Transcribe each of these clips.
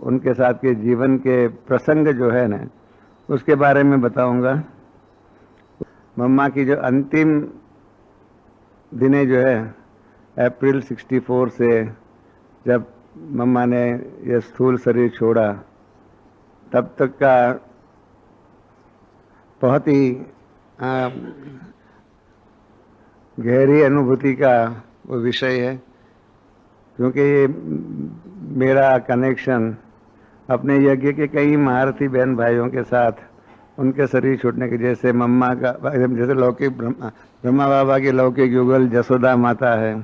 उनके साथ के जीवन के प्रसंग जो है ना, उसके बारे में बताऊंगा। मम्मा की जो अंतिम दिनें जो है, अप्रैल 64 से जब मम्मा ने यह स्थूल शरीर छोड़ा, तब तक का बहुत ही गहरी अनुभूति का वो विषय है, क्योंकि ये मेरा कनेक्शन अपने यज्ञ के कई महारथी बहन भाइयों के साथ उनके शरीर छूटने के, जैसे मम्मा का, जैसे लौकिक ब्रह्मा बाबा की लौकिक युगल जसोदा माता है,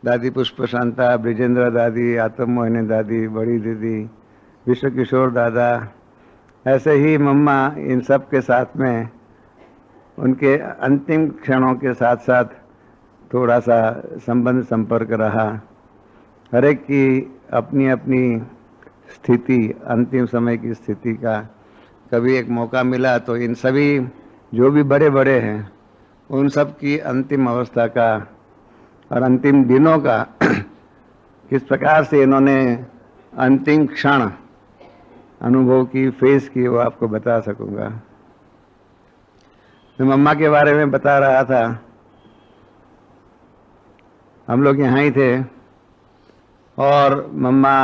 दादी पुष्प शांता, ब्रिजेंद्र दादी, आत्म मोहिनी दादी, बड़ी दीदी, विश्व किशोर दादा, ऐसे ही मम्मा इन सब के साथ में उनके अंतिम क्षणों के साथ साथ थोड़ा सा संबंध संपर्क रहा। हर एक की अपनी अपनी स्थिति, अंतिम समय की स्थिति का कभी एक मौका मिला तो इन सभी जो भी बड़े बड़े हैं उन सब की अंतिम अवस्था का और अंतिम दिनों का किस प्रकार से इन्होंने अंतिम क्षण अनुभव की, फेस की, वो आपको बता सकूंगा। मैं मम्मा के बारे में बता रहा था। हम लोग यहाँ ही थे और मम्मा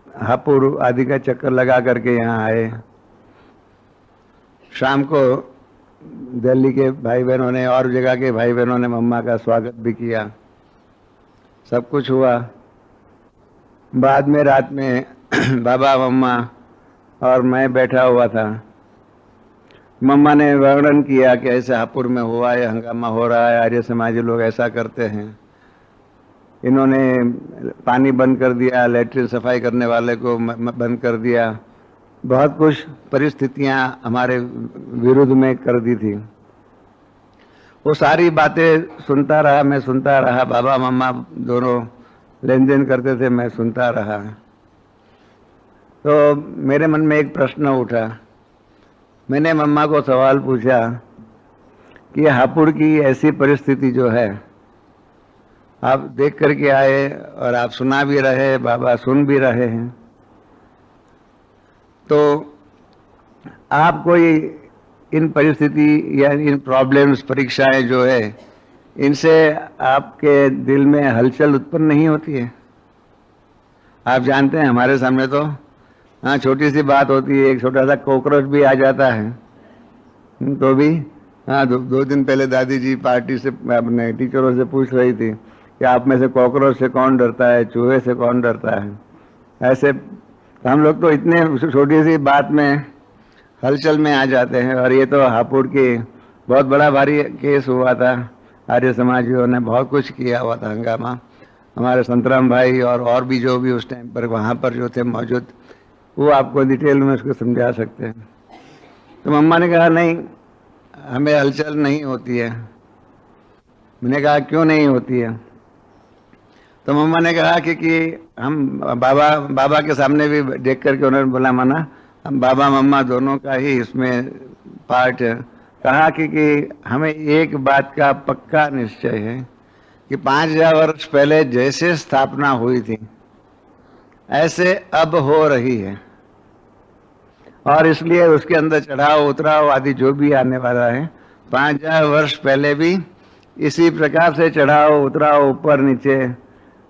हापुड़ आदि का चक्कर लगा करके यहाँ आए। शाम को दिल्ली के भाई बहनों ने और जगह के भाई बहनों ने मम्मा का स्वागत भी किया, सब कुछ हुआ। बाद में रात में बाबा, मम्मा और मैं बैठा हुआ था। मम्मा ने वर्णन किया कि ऐसे हापुड़ में हुआ है, हंगामा हो रहा है, आर्य समाजी लोग ऐसा करते हैं, इन्होंने पानी बंद कर दिया, लैट्रिन सफाई करने वाले को बंद कर दिया, बहुत कुछ परिस्थितियां हमारे विरुद्ध में कर दी थी। वो सारी बातें सुनता रहा, मैं सुनता रहा। बाबा मम्मा दोनों लेन देन करते थे, मैं सुनता रहा। तो मेरे मन में एक प्रश्न उठा। मैंने मम्मा को सवाल पूछा कि हापुड़ की ऐसी परिस्थिति जो है, आप देख करके आए और आप सुना भी रहे, बाबा सुन भी रहे हैं, तो आप कोई इन परिस्थिति या इन प्रॉब्लम्स, परीक्षाएं जो है, इनसे आपके दिल में हलचल उत्पन्न नहीं होती है? आप जानते हैं हमारे सामने तो हाँ छोटी सी बात होती है, एक छोटा सा कॉकरोच भी आ जाता है तो भी हाँ दो दिन पहले दादी जी पार्टी से अपने टीचरों से पूछ रही थी कि आप में से कॉकरोच से कौन डरता है, चूहे से कौन डरता है। ऐसे हम लोग तो इतने छोटी सी बात में हलचल में आ जाते हैं। और ये तो हापुड़ की बहुत बड़ा भारी केस हुआ था, आर्य समाजियों ने बहुत कुछ किया हुआ था, हंगामा। हमारे संतराम भाई और भी जो भी उस टाइम पर वहाँ पर जो थे मौजूद, वो आपको डिटेल में उसको समझा सकते हैं। तो मम्मा ने कहा नहीं, हमें हलचल नहीं होती है। मैंने कहा क्यों नहीं होती है? तो मम्मा ने कहा कि हम बाबा के सामने भी देख करके उन्होंने बोला, माना हम बाबा मम्मा दोनों का ही इसमें पार्ट है। कहा कि हमें एक बात का पक्का निश्चय है कि 5000 वर्ष पहले जैसे स्थापना हुई थी ऐसे अब हो रही है, और इसलिए उसके अंदर चढ़ाव उतराव आदि जो भी आने वाला है, 5000 वर्ष पहले भी इसी प्रकार से चढ़ाव उतराव, ऊपर नीचे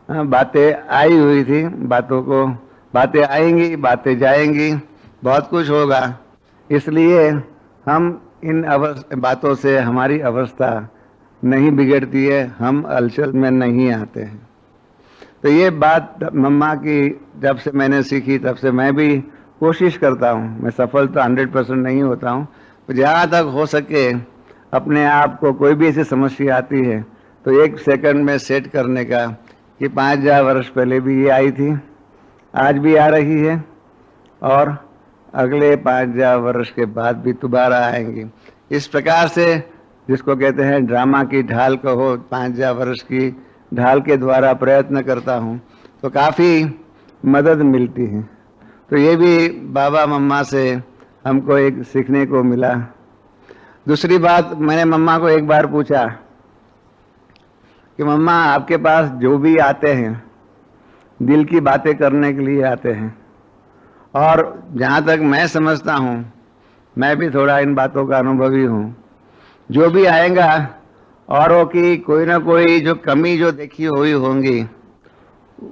बातें आई हुई थी। बातें आएंगी, बातें जाएंगी, बहुत कुछ होगा। इसलिए हम इन बातों से हमारी अवस्था नहीं बिगड़ती है, हम हलचल में नहीं आते हैं। तो ये बात मम्मा की जब से मैंने सीखी, तब से मैं भी कोशिश करता हूँ। मैं सफल तो 100% नहीं होता हूँ, तो जहाँ तक हो सके अपने आप को, कोई भी ऐसी समस्या आती है तो 1 सेकंड में सेट करने का कि 5000 वर्ष पहले भी ये आई थी, आज भी आ रही है, और अगले 5000 वर्ष के बाद भी दोबारा आएंगी। इस प्रकार से, जिसको कहते हैं ड्रामा की ढाल कहो, 5000 वर्ष की ढाल के द्वारा प्रयत्न करता हूँ तो काफ़ी मदद मिलती है। तो ये भी बाबा मम्मा से हमको एक सीखने को मिला। दूसरी बात, मैंने मम्मा को एक बार पूछा कि मम्मा आपके पास जो भी आते हैं, दिल की बातें करने के लिए आते हैं। और जहाँ तक मैं समझता हूँ, मैं भी थोड़ा इन बातों का अनुभवी हूँ, जो भी आएगा औरों की कोई ना कोई जो कमी जो देखी हुई होंगी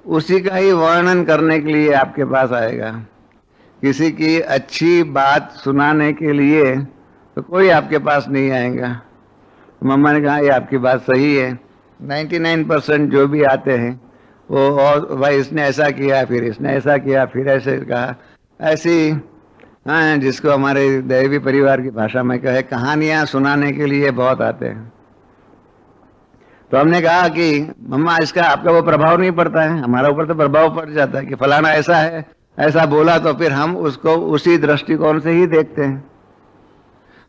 उसी का ही वर्णन करने के लिए आपके पास आएगा। किसी की अच्छी बात सुनाने के लिए तो कोई आपके पास नहीं आएगा। मम्मा ने कहा ये आपकी बात सही है। 99% जो भी आते हैं वो, और भाई इसने ऐसा किया, फिर इसने ऐसा किया, फिर ऐसे कहा, ऐसी, हाँ, जिसको हमारे दैवी परिवार की भाषा में कहे कहानियां सुनाने के लिए बहुत आते हैं। तो हमने कहा कि मम्मा इसका आपका वो प्रभाव नहीं पड़ता है, हमारा ऊपर तो प्रभाव पड़ जाता है कि फलाना ऐसा है, ऐसा बोला, तो फिर हम उसको उसी दृष्टिकोण से ही देखते हैं।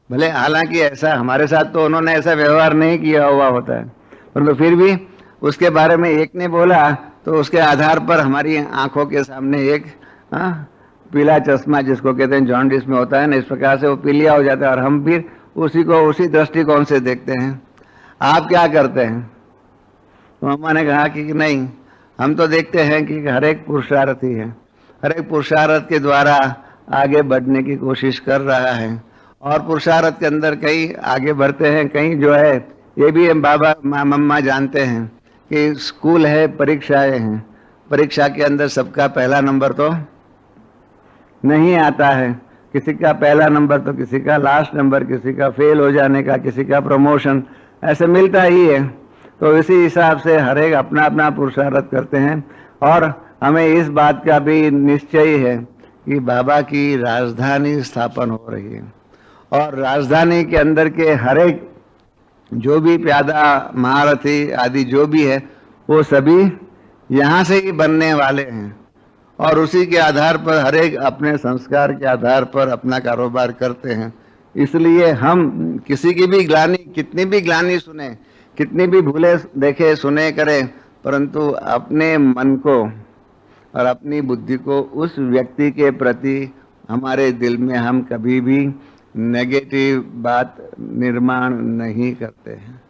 भले हालांकि ऐसा हमारे साथ तो उन्होंने ऐसा व्यवहार नहीं किया हुआ होता है, परंतु फिर भी उसके बारे में एक ने बोला तो उसके आधार पर हमारी आंखों के सामने एक पीला चश्मा, जिसको कहते हैं जॉन्डिस में होता है ना, इस प्रकार से वो पीलिया हो जाता है और हम फिर उसी को उसी दृष्टिकोण से देखते हैं। आप क्या करते हैं? तो मम्मा ने कहा कि नहीं, हम तो देखते हैं कि हर एक पुरुषार्थ ही है, हर एक पुरुषार्थ के द्वारा आगे बढ़ने की कोशिश कर रहा है, और पुरुषार्थ के अंदर कई आगे बढ़ते हैं, कई जो है ये भी बाबा मम्मा जानते हैं कि स्कूल है, परीक्षाएं हैं, परीक्षा के अंदर सबका पहला नंबर तो नहीं आता है, किसी का पहला नंबर तो किसी का लास्ट नंबर, किसी का फेल हो जाने का, किसी का प्रमोशन, ऐसे मिलता ही है। तो इसी हिसाब से हर एक अपना अपना पुरुषार्थ करते हैं। और हमें इस बात का भी निश्चय है कि बाबा की राजधानी स्थापन हो रही है, और राजधानी के अंदर के हर एक जो भी प्यादा महारथी आदि जो भी है वो सभी यहाँ से ही बनने वाले हैं, और उसी के आधार पर हर एक अपने संस्कार के आधार पर अपना कारोबार करते हैं। इसलिए हम किसी की भी ग्लानि, कितनी भी ग्लानि सुने, कितनी भी भूले देखे सुने करें, परंतु अपने मन को और अपनी बुद्धि को उस व्यक्ति के प्रति हमारे दिल में हम कभी भी नेगेटिव बात निर्माण नहीं करते हैं,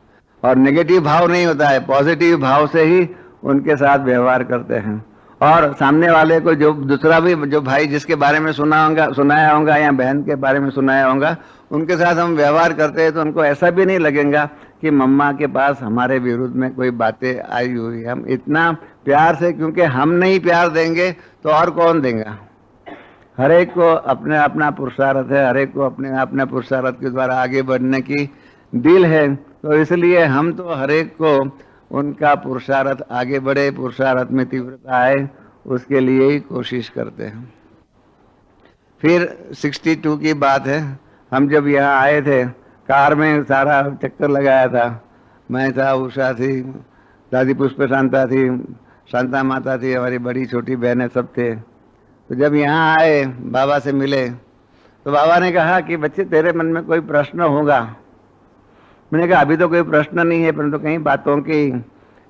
और नेगेटिव भाव नहीं होता है, पॉजिटिव भाव से ही उनके साथ व्यवहार करते हैं। और सामने वाले को जो दूसरा भी जो भाई जिसके बारे में सुनाया होगा या बहन के बारे में सुनाया होगा, उनके साथ हम व्यवहार करते हैं तो उनको ऐसा भी नहीं लगेगा कि मम्मा के पास हमारे विरुद्ध में कोई बातें आई हुई। हम इतना प्यार से, क्योंकि हम नहीं प्यार देंगे तो और कौन देगा। हर एक को अपने अपना पुरुषार्थ है, हर एक को अपने अपने पुरुषार्थ के द्वारा आगे बढ़ने की दिल है, तो इसलिए हम तो हर एक को उनका पुरुषार्थ आगे बढ़े, पुरुषार्थ में तीव्रता आए, उसके लिए ही कोशिश करते हैं। फिर 62 की बात है, हम जब यहाँ आए थे कार में सारा चक्कर लगाया था, मैं था, उषा थी, दादी पुष्प शांता थी, शांता माता थी, हमारी बड़ी छोटी बहनें सब थे। तो जब यहाँ आए बाबा से मिले तो बाबा ने कहा कि बच्चे तेरे मन में कोई प्रश्न होगा। मैंने कहा अभी तो कोई प्रश्न नहीं है, परंतु कई बातों की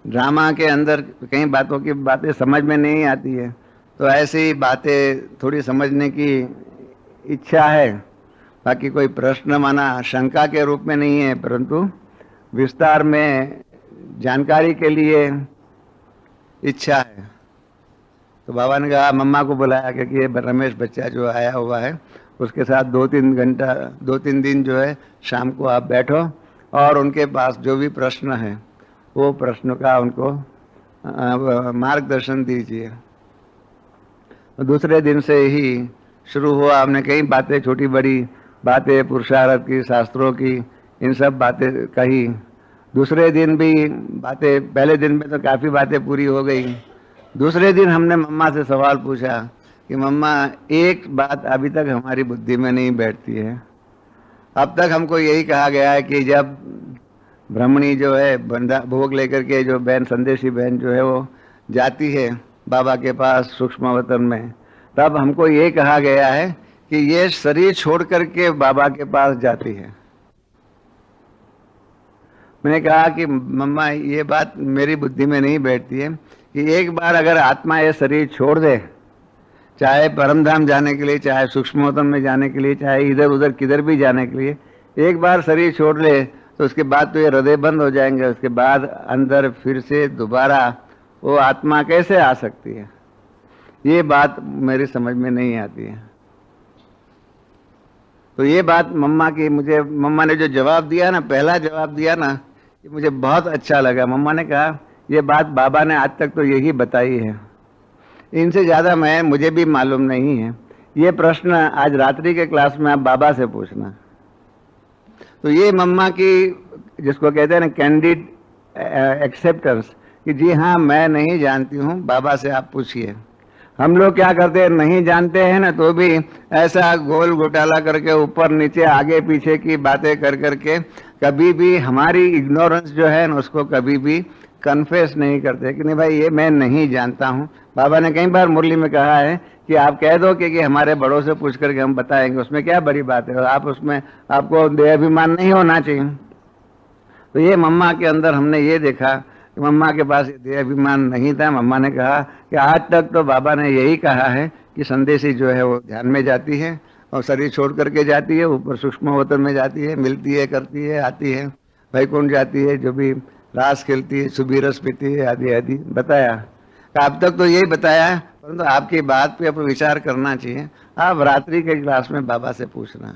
ड्रामा के अंदर कई बातों की बातें समझ में नहीं आती है, तो ऐसी बातें थोड़ी समझने की इच्छा है। बाकी कोई प्रश्न माना शंका के रूप में नहीं है, परंतु विस्तार में जानकारी के लिए इच्छा है। तो बाबा ने कहा, मम्मा को बुलाया क्योंकि ये रमेश बच्चा जो आया हुआ है उसके साथ 2-3 दिन जो है शाम को आप बैठो और उनके पास जो भी प्रश्न है वो प्रश्न का उनको मार्गदर्शन दीजिए। तो दूसरे दिन से ही शुरू हुआ, हमने कई बातें, छोटी बड़ी बातें, पुरुषार्थ की, शास्त्रों की, इन सब बातें कही। दूसरे दिन भी बातें, पहले दिन में तो काफ़ी बातें पूरी हो गई। दूसरे दिन हमने मम्मा से सवाल पूछा कि मम्मा एक बात अभी तक हमारी बुद्धि में नहीं बैठती है। अब तक हमको यही कहा गया है कि जब ब्राह्मणी जो है बंदा भोग लेकर के, जो बहन संदेशी बहन जो है वो जाती है बाबा के पास सूक्ष्मवतन में, तब हमको ये कहा गया है कि ये शरीर छोड़ करके बाबा के पास जाती है। मैंने कहा कि मम्मा ये बात मेरी बुद्धि में नहीं बैठती है कि एक बार अगर आत्मा ये शरीर छोड़ दे, चाहे परमधाम जाने के लिए, चाहे सूक्ष्मवतन में जाने के लिए, चाहे इधर उधर किधर भी जाने के लिए, एक बार शरीर छोड़ ले तो उसके बाद तो ये हृदय बंद हो जाएंगे। उसके बाद अंदर फिर से दोबारा वो आत्मा कैसे आ सकती है? ये बात मेरी समझ में नहीं आती है। तो ये बात मम्मा ने जो जवाब दिया ना, पहला जवाब दिया ना, ये मुझे बहुत अच्छा लगा। मम्मा ने कहा ये बात बाबा ने आज तक तो यही बताई है, इनसे ज्यादा मुझे भी मालूम नहीं है। ये प्रश्न आज रात्रि के क्लास में आप बाबा से पूछना। तो ये मम्मा की, जिसको कहते हैं ना कैंडिड एक्सेप्टेंस, कि जी हाँ मैं नहीं जानती हूँ, बाबा से आप पूछिए। हम लोग क्या करते हैं, नहीं जानते हैं ना, तो भी ऐसा गोल घोटाला करके ऊपर नीचे आगे पीछे की बातें कर करके कभी भी हमारी इग्नोरेंस जो है ना उसको कभी भी कन्फेस नहीं करते कि नहीं भाई ये मैं नहीं जानता हूँ। बाबा ने कई बार मुरली में कहा है कि आप कह दो कि हमारे बड़ों से पूछ करके हम बताएंगे, उसमें क्या बड़ी बात है, आप उसमें आपको देहाभिमान नहीं होना चाहिए। तो ये मम्मा के अंदर हमने ये देखा कि मम्मा के पास देहाभिमान नहीं था। मम्मा ने कहा कि आज तक तो बाबा ने यही कहा है कि संदेशी जो है वो ध्यान में जाती है और शरीर छोड़ करके जाती है, ऊपर सूक्ष्म अवतरण में जाती है, मिलती है, करती है, आती है, वैकुंठ जाती है, जो भी रास खेलती है, सुबी रस पीती है, आदि आदि बताया। अब तक तो यही बताया है, परंतु आपकी बात पे अब विचार करना चाहिए, आप रात्रि के क्लास में बाबा से पूछना।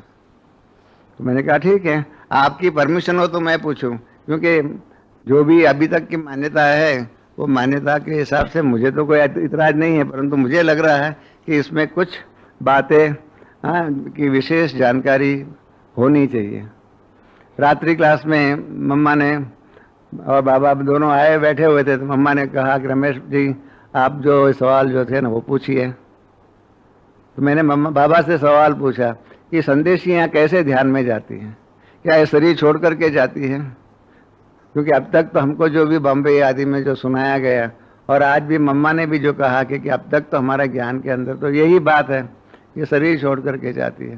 तो मैंने कहा ठीक है, आपकी परमिशन हो तो मैं पूछूं, क्योंकि जो भी अभी तक की मान्यता है वो मान्यता के हिसाब से मुझे तो कोई इतराज नहीं है, परंतु मुझे लग रहा है कि इसमें कुछ बातें की विशेष जानकारी होनी चाहिए। रात्रि क्लास में मम्मा ने और बाबा दोनों आए बैठे हुए थे, तो मम्मा ने कहा कि रमेश जी आप जो सवाल जो थे ना वो पूछिए। तो मैंने बाबा से सवाल पूछा कि संदेशियाँ कैसे ध्यान में जाती हैं, क्या ये शरीर छोड़ करके जाती हैं? क्योंकि अब तक तो हमको जो भी बॉम्बे आदि में जो सुनाया गया, और आज भी मम्मा ने भी जो कहा कि अब तक तो हमारे ज्ञान के अंदर तो यही बात है, ये शरीर छोड़ करके जाती है।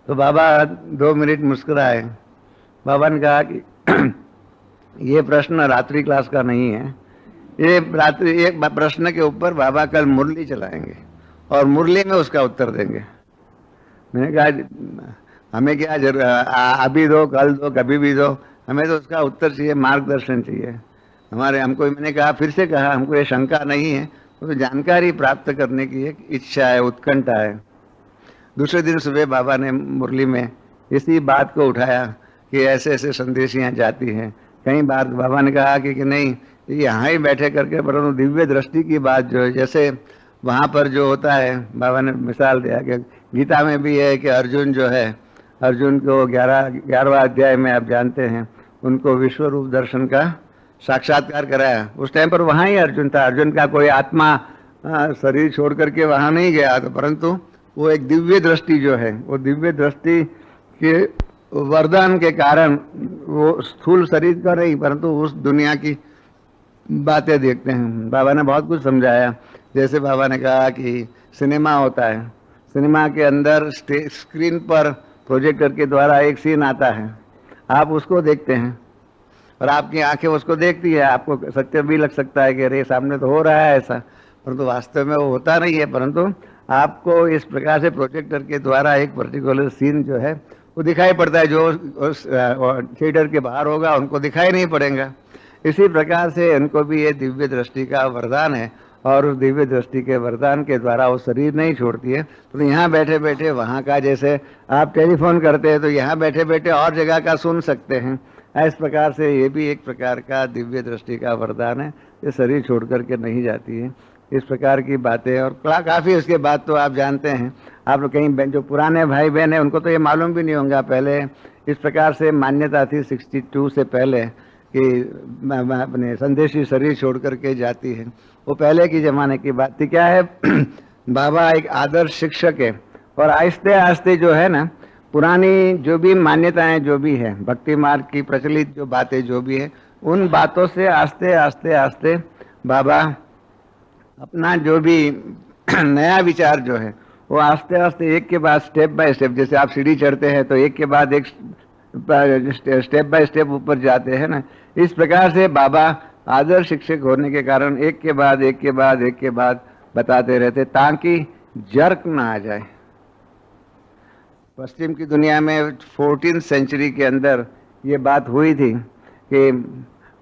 तो बाबा 2 मिनट मुस्कुराए। बाबा ने कहा कि ये प्रश्न रात्रि क्लास का नहीं है, ये रात्रि एक प्रश्न के ऊपर बाबा कल मुरली चलाएंगे और मुरली में उसका उत्तर देंगे। मैंने कहा हमें क्या जरूर, अभी दो, कल दो, कभी भी दो, हमें तो उसका उत्तर चाहिए, मार्गदर्शन चाहिए हमको। मैंने कहा, फिर से कहा, हमको ये शंका नहीं है, तो जानकारी प्राप्त करने की एक इच्छा है, उत्कंठा है। दूसरे दिन सुबह बाबा ने मुरली में इसी बात को उठाया कि ऐसे ऐसे संदेशियाँ जाती हैं। कई बार बाबा ने कहा कि नहीं, यहाँ ही बैठे करके, परंतु दिव्य दृष्टि की बात जो है, जैसे वहाँ पर जो होता है, बाबा ने मिसाल दिया कि गीता में भी है कि अर्जुन जो है, अर्जुन को 11वां अध्याय में आप जानते हैं, उनको विश्व रूप दर्शन का साक्षात्कार कराया। उस टाइम पर वहाँ ही अर्जुन था, अर्जुन का कोई आत्मा शरीर छोड़ करके वहाँ नहीं गया था, परंतु वो एक दिव्य दृष्टि जो है, वो दिव्य दृष्टि के वरदान के कारण वो स्थूल शरीर का नहीं, परंतु उस दुनिया की बातें देखते हैं। बाबा ने बहुत कुछ समझाया। जैसे बाबा ने कहा कि सिनेमा होता है, सिनेमा के अंदर स्क्रीन पर प्रोजेक्टर के द्वारा एक सीन आता है, आप उसको देखते हैं और आपकी आंखें उसको देखती है। आपको सत्य भी लग सकता है कि अरे सामने तो हो रहा है ऐसा, परंतु वास्तव में वो होता नहीं है। परंतु आपको इस प्रकार से प्रोजेक्टर के द्वारा एक पर्टिकुलर सीन जो है वो दिखाई पड़ता है, जो उस थिएटर के बाहर होगा उनको दिखाई नहीं पड़ेगा। इसी प्रकार से इनको भी ये दिव्य दृष्टि का वरदान है, और उस दिव्य दृष्टि के वरदान के द्वारा वो शरीर नहीं छोड़ती है। तो यहाँ बैठे बैठे वहाँ का, जैसे आप टेलीफोन करते हैं तो यहाँ बैठे बैठे और जगह का सुन सकते हैं, इस प्रकार से ये भी एक प्रकार का दिव्य दृष्टि का वरदान है, ये शरीर छोड़ करके नहीं जाती है। इस प्रकार की बातें, और काफ़ी उसके बाद तो आप जानते हैं, आप लोग कहीं जो पुराने भाई बहन हैं उनको तो ये मालूम भी नहीं होगा, पहले इस प्रकार से मान्यता थी 62 से पहले कि अपने संदेशी शरीर छोड़ करके जाती है। वो पहले की ज़माने की बात थी। क्या है, बाबा एक आदर्श शिक्षक है, और आहिस्ते आहिस्ते जो है ना, पुरानी जो भी मान्यताएं जो भी है, भक्ति मार्ग की प्रचलित जो बातें जो भी है, उन बातों से आस्ते आस्ते आस्ते बाबा अपना जो भी नया विचार जो है वो आस्ते आस्ते एक के बाद स्टेप बाय स्टेप, जैसे आप सीढ़ी चढ़ते हैं तो एक के बाद एक स्टेप बाय स्टेप ऊपर जाते हैं ना, इस प्रकार से बाबा आदर्श शिक्षक होने के कारण एक के बाद एक के बाद एक के बाद बताते रहते, ताकि जर्क ना आ जाए। पश्चिम की दुनिया में 14th सेंचुरी के अंदर ये बात हुई थी कि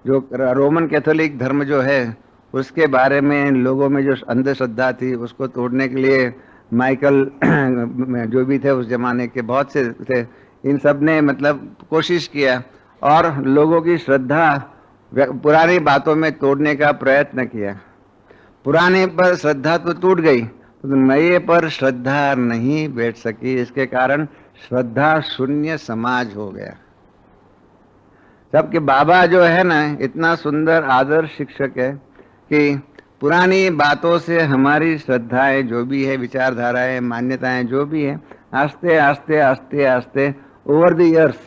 जो रोमन कैथोलिक धर्म जो है उसके बारे में लोगों में जो अंधश्रद्धा थी उसको तोड़ने के लिए माइकल जो भी थे उस जमाने के बहुत से थे, इन सब ने मतलब कोशिश किया और लोगों की श्रद्धा पुरानी बातों में तोड़ने का प्रयत्न किया। पुराने पर श्रद्धा तो टूट गई, तो नए पर श्रद्धा नहीं बैठ सकी। इसके कारण श्रद्धा शून्य समाज हो गया। सबके बाबा जो है ना इतना सुंदर आदर्श शिक्षक है कि पुरानी बातों से हमारी श्रद्धाएं जो भी है, विचारधाराएं, मान्यताएं जो भी है, आस्ते आस्ते आस्ते आस्ते ओवर द इयर्स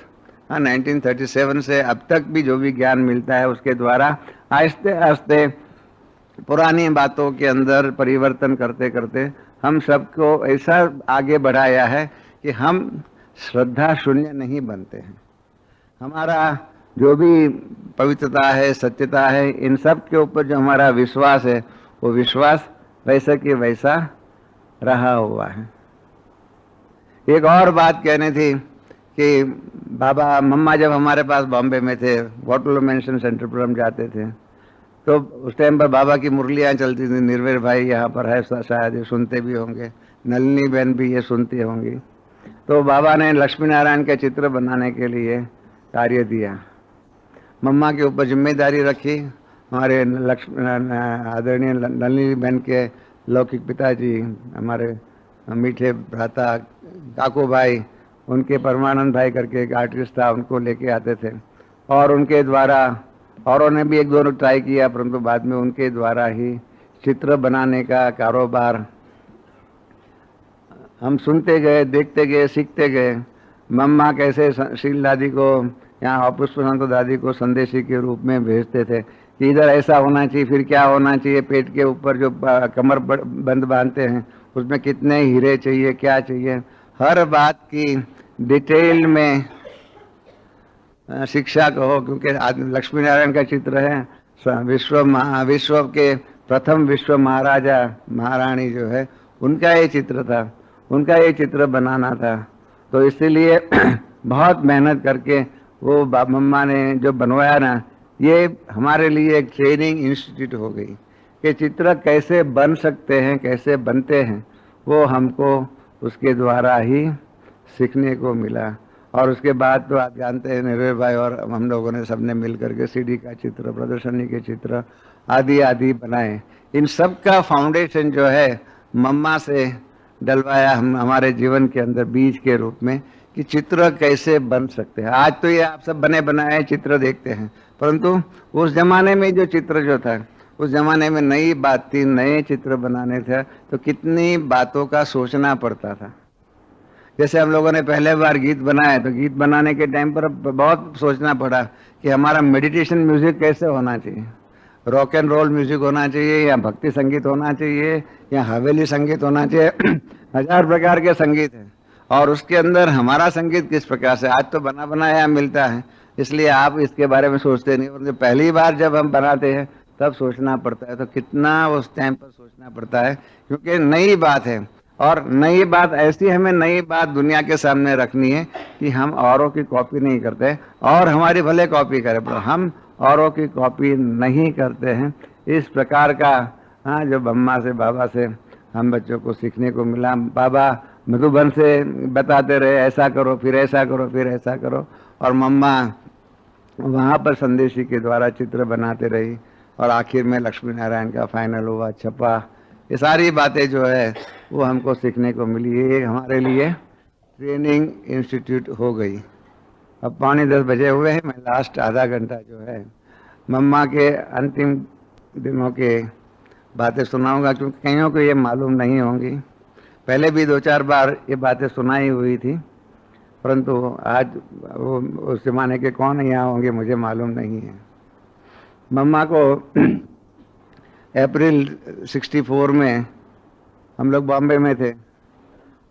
1937 से अब तक भी जो भी ज्ञान मिलता है उसके द्वारा आस्ते आस्ते पुरानी बातों के अंदर परिवर्तन करते करते हम सबको ऐसा आगे बढ़ाया है कि हम श्रद्धा शून्य नहीं बनते हैं। हमारा जो भी पवित्रता है, सत्यता है, इन सब के ऊपर जो हमारा विश्वास है वो विश्वास वैसा कि वैसा रहा हुआ है। एक और बात कहनी थी कि बाबा मम्मा जब हमारे पास बॉम्बे में थे, वाटरलू मेंशन सेंटर पर हम जाते थे, तो उस टाइम पर बाबा की मुरलियाँ चलती थी। निर्भय भाई यहाँ पर है, शायद ये सुनते भी होंगे, नलिनी बहन भी ये सुनती होंगी। तो बाबा ने लक्ष्मी नारायण के चित्र बनाने के लिए कार्य दिया, मम्मा के ऊपर जिम्मेदारी रखी। हमारे आदरणीय नलिनी बहन के लौकिक पिताजी, हमारे मीठे भ्राता काको भाई, उनके परमानंद भाई करके एक आर्टिस्ट था, उनको लेके आते थे और उनके द्वारा, औरों ने भी एक दो ट्राई किया, परंतु बाद में उनके द्वारा ही चित्र बनाने का कारोबार हम सुनते गए, देखते गए, सीखते गए। मम्मा कैसे शील दादी को यहाँ पुष्प संत दादी को संदेशी के रूप में भेजते थे कि इधर ऐसा होना चाहिए, फिर क्या होना चाहिए, पेट के ऊपर जो कमर बंद बांधते हैं उसमें कितने हीरे चाहिए, क्या चाहिए, हर बात की डिटेल में शिक्षा कहो। क्योंकि लक्ष्मी नारायण का चित्र है, विश्व के प्रथम विश्व महाराजा महारानी जो है उनका ये चित्र था, उनका ये चित्र बनाना था। तो इसीलिए बहुत मेहनत करके वो मम्मा ने जो बनवाया ना, ये हमारे लिए एक ट्रेनिंग इंस्टीट्यूट हो गई कि चित्र कैसे बन सकते हैं, कैसे बनते हैं, वो हमको उसके द्वारा ही सीखने को मिला। और उसके बाद तो आप जानते हैं निर्भय भाई और हम लोगों ने सबने मिल करके सीडी का चित्र, प्रदर्शनी के चित्र आदि आदि बनाए। इन सब का फाउंडेशन जो है मम्मा से डलवाया हम हमारे जीवन के अंदर बीज के रूप में कि चित्र कैसे बन सकते हैं। आज तो ये आप सब बने बनाए चित्र देखते हैं, परंतु उस जमाने में जो चित्र जो था, उस जमाने में नई बात थी, नए चित्र बनाने थे तो कितनी बातों का सोचना पड़ता था। जैसे हम लोगों ने पहले बार गीत बनाए तो गीत बनाने के टाइम पर बहुत सोचना पड़ा कि हमारा मेडिटेशन म्यूजिक कैसे होना चाहिए, रॉक एंड रोल म्यूजिक होना चाहिए या भक्ति संगीत होना चाहिए या हवेली संगीत होना चाहिए। हजार प्रकार के संगीत हैं और उसके अंदर हमारा संगीत किस प्रकार से, आज तो बना बनाया मिलता है, इसलिए आप इसके बारे में सोचते नहीं। और पहली बार जब हम बनाते हैं तब सोचना पड़ता है, तो कितना उस टाइम पर सोचना पड़ता है, क्योंकि नई बात है। और नई बात ऐसी, हमें नई बात दुनिया के सामने रखनी है कि हम औरों की कॉपी नहीं करते और हमारी भले कॉपी करें पर हम औरों की कॉपी नहीं करते हैं। इस प्रकार का हाँ जो मम्मा से बाबा से हम बच्चों को सीखने को मिला। बाबा मधुबन से बताते रहे ऐसा करो, फिर ऐसा करो, फिर ऐसा करो, और मम्मा वहाँ पर संदेशी के द्वारा चित्र बनाते रही और आखिर में लक्ष्मी नारायण का फाइनल हुआ, छपा। ये सारी बातें जो है वो हमको सीखने को मिली। ये हमारे लिए ट्रेनिंग इंस्टीट्यूट हो गई। अब 9:45 बजे हुए हैं, मैं लास्ट आधा घंटा जो है मम्मा के अंतिम दिनों के बातें सुनाऊंगा, क्योंकि कईयों को ये मालूम नहीं होंगी। पहले भी 2-4 बार ये बातें सुनाई हुई थी, परंतु आज वो उस जमाने के कौन यहाँ होंगे मुझे मालूम नहीं है। मम्मा को अप्रैल 64 में हम लोग बॉम्बे में थे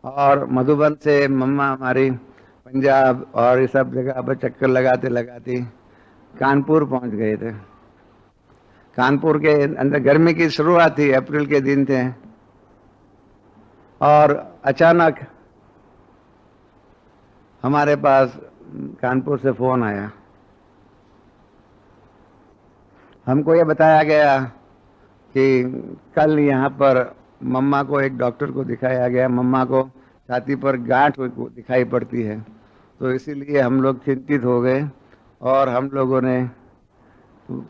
और मधुबन से मम्मा हमारी पंजाब और ये सब जगह पर चक्कर लगाते लगाते कानपुर पहुंच गए थे। कानपुर के अंदर गर्मी की शुरुआत थी, अप्रैल के दिन थे, और अचानक हमारे पास कानपुर से फोन आया हमको ये बताया गया कि कल यहाँ पर मम्मा को एक डॉक्टर को दिखाया गया, मम्मा को छाती पर गांठ दिखाई पड़ती है, तो इसीलिए हम लोग चिंतित हो गए और हम लोगों ने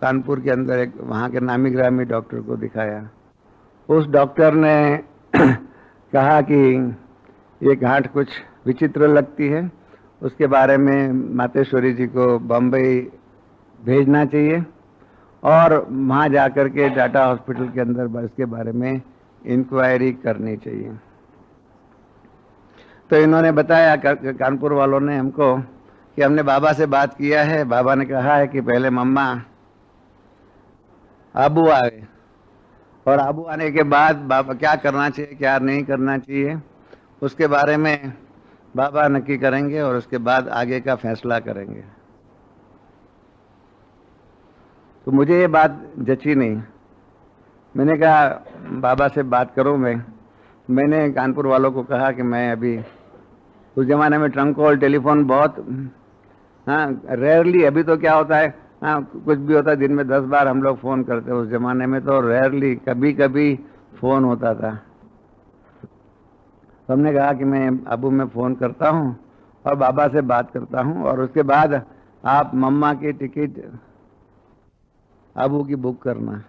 कानपुर के अंदर एक वहाँ के नामी ग्रामी डॉक्टर को दिखाया। उस डॉक्टर ने कहा कि ये गांठ कुछ विचित्र लगती है, उसके बारे में मातेश्वरी जी को बम्बई भेजना चाहिए और वहाँ जाकर के टाटा हॉस्पिटल के अंदर इसके बारे में इंक्वायरी करनी चाहिए। तो इन्होंने बताया, कानपुर वालों ने हमको, कि हमने बाबा से बात किया है, बाबा ने कहा है कि पहले मम्मा आबू आए और आबू आने के बाद बाबा क्या करना चाहिए क्या नहीं करना चाहिए उसके बारे में बाबा नक्की करेंगे और उसके बाद आगे का फैसला करेंगे। तो मुझे ये बात जची नहीं। मैंने कहा बाबा से बात करूं मैंने कानपुर वालों को कहा कि मैं अभी, उस जमाने में ट्रंक कॉल टेलीफोन बहुत रेयरली, अभी तो क्या होता है कुछ भी होता है दिन में 10 बार हम लोग फ़ोन करते हैं, उस ज़माने में तो रेयरली कभी कभी फ़ोन होता था। तो हमने कहा कि मैं अबू में फ़ोन करता हूँ और बाबा से बात करता हूँ और उसके बाद आप मम्मा की टिकट अबू की बुक करना।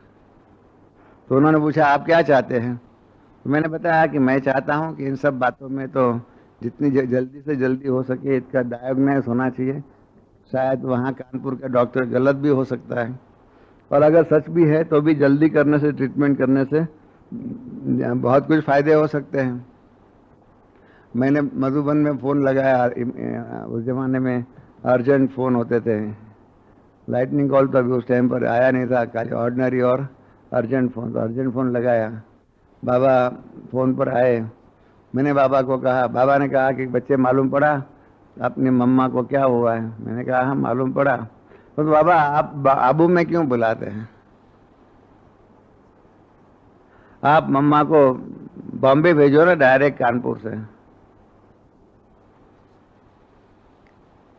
तो उन्होंने पूछा आप क्या चाहते हैं? तो मैंने बताया कि मैं चाहता हूँ कि इन सब बातों में तो जितनी जल्दी से जल्दी हो सके इसका डायग्नोस होना चाहिए। शायद वहाँ कानपुर का डॉक्टर गलत भी हो सकता है और अगर सच भी है तो भी जल्दी करने से, ट्रीटमेंट करने से बहुत कुछ फायदे हो सकते हैं। मैंने मधुबन में फ़ोन लगाया, उस ज़माने में अर्जेंट फ़ोन होते थे, लाइटनिंग कॉल तो अभी उस टाइम पर आया नहीं था, खाली ऑर्डिनरी और अर्जेंट फ़ोन। तो अर्जेंट फ़ोन लगाया, बाबा फ़ोन पर आए। मैंने बाबा को कहा, बाबा ने कहा कि बच्चे मालूम पड़ा अपनी मम्मा को क्या हुआ है? मैंने कहा हाँ मालूम पड़ा। तो बाबा आप आबू में क्यों बुलाते हैं? आप मम्मा को बॉम्बे भेजो ना डायरेक्ट कानपुर से।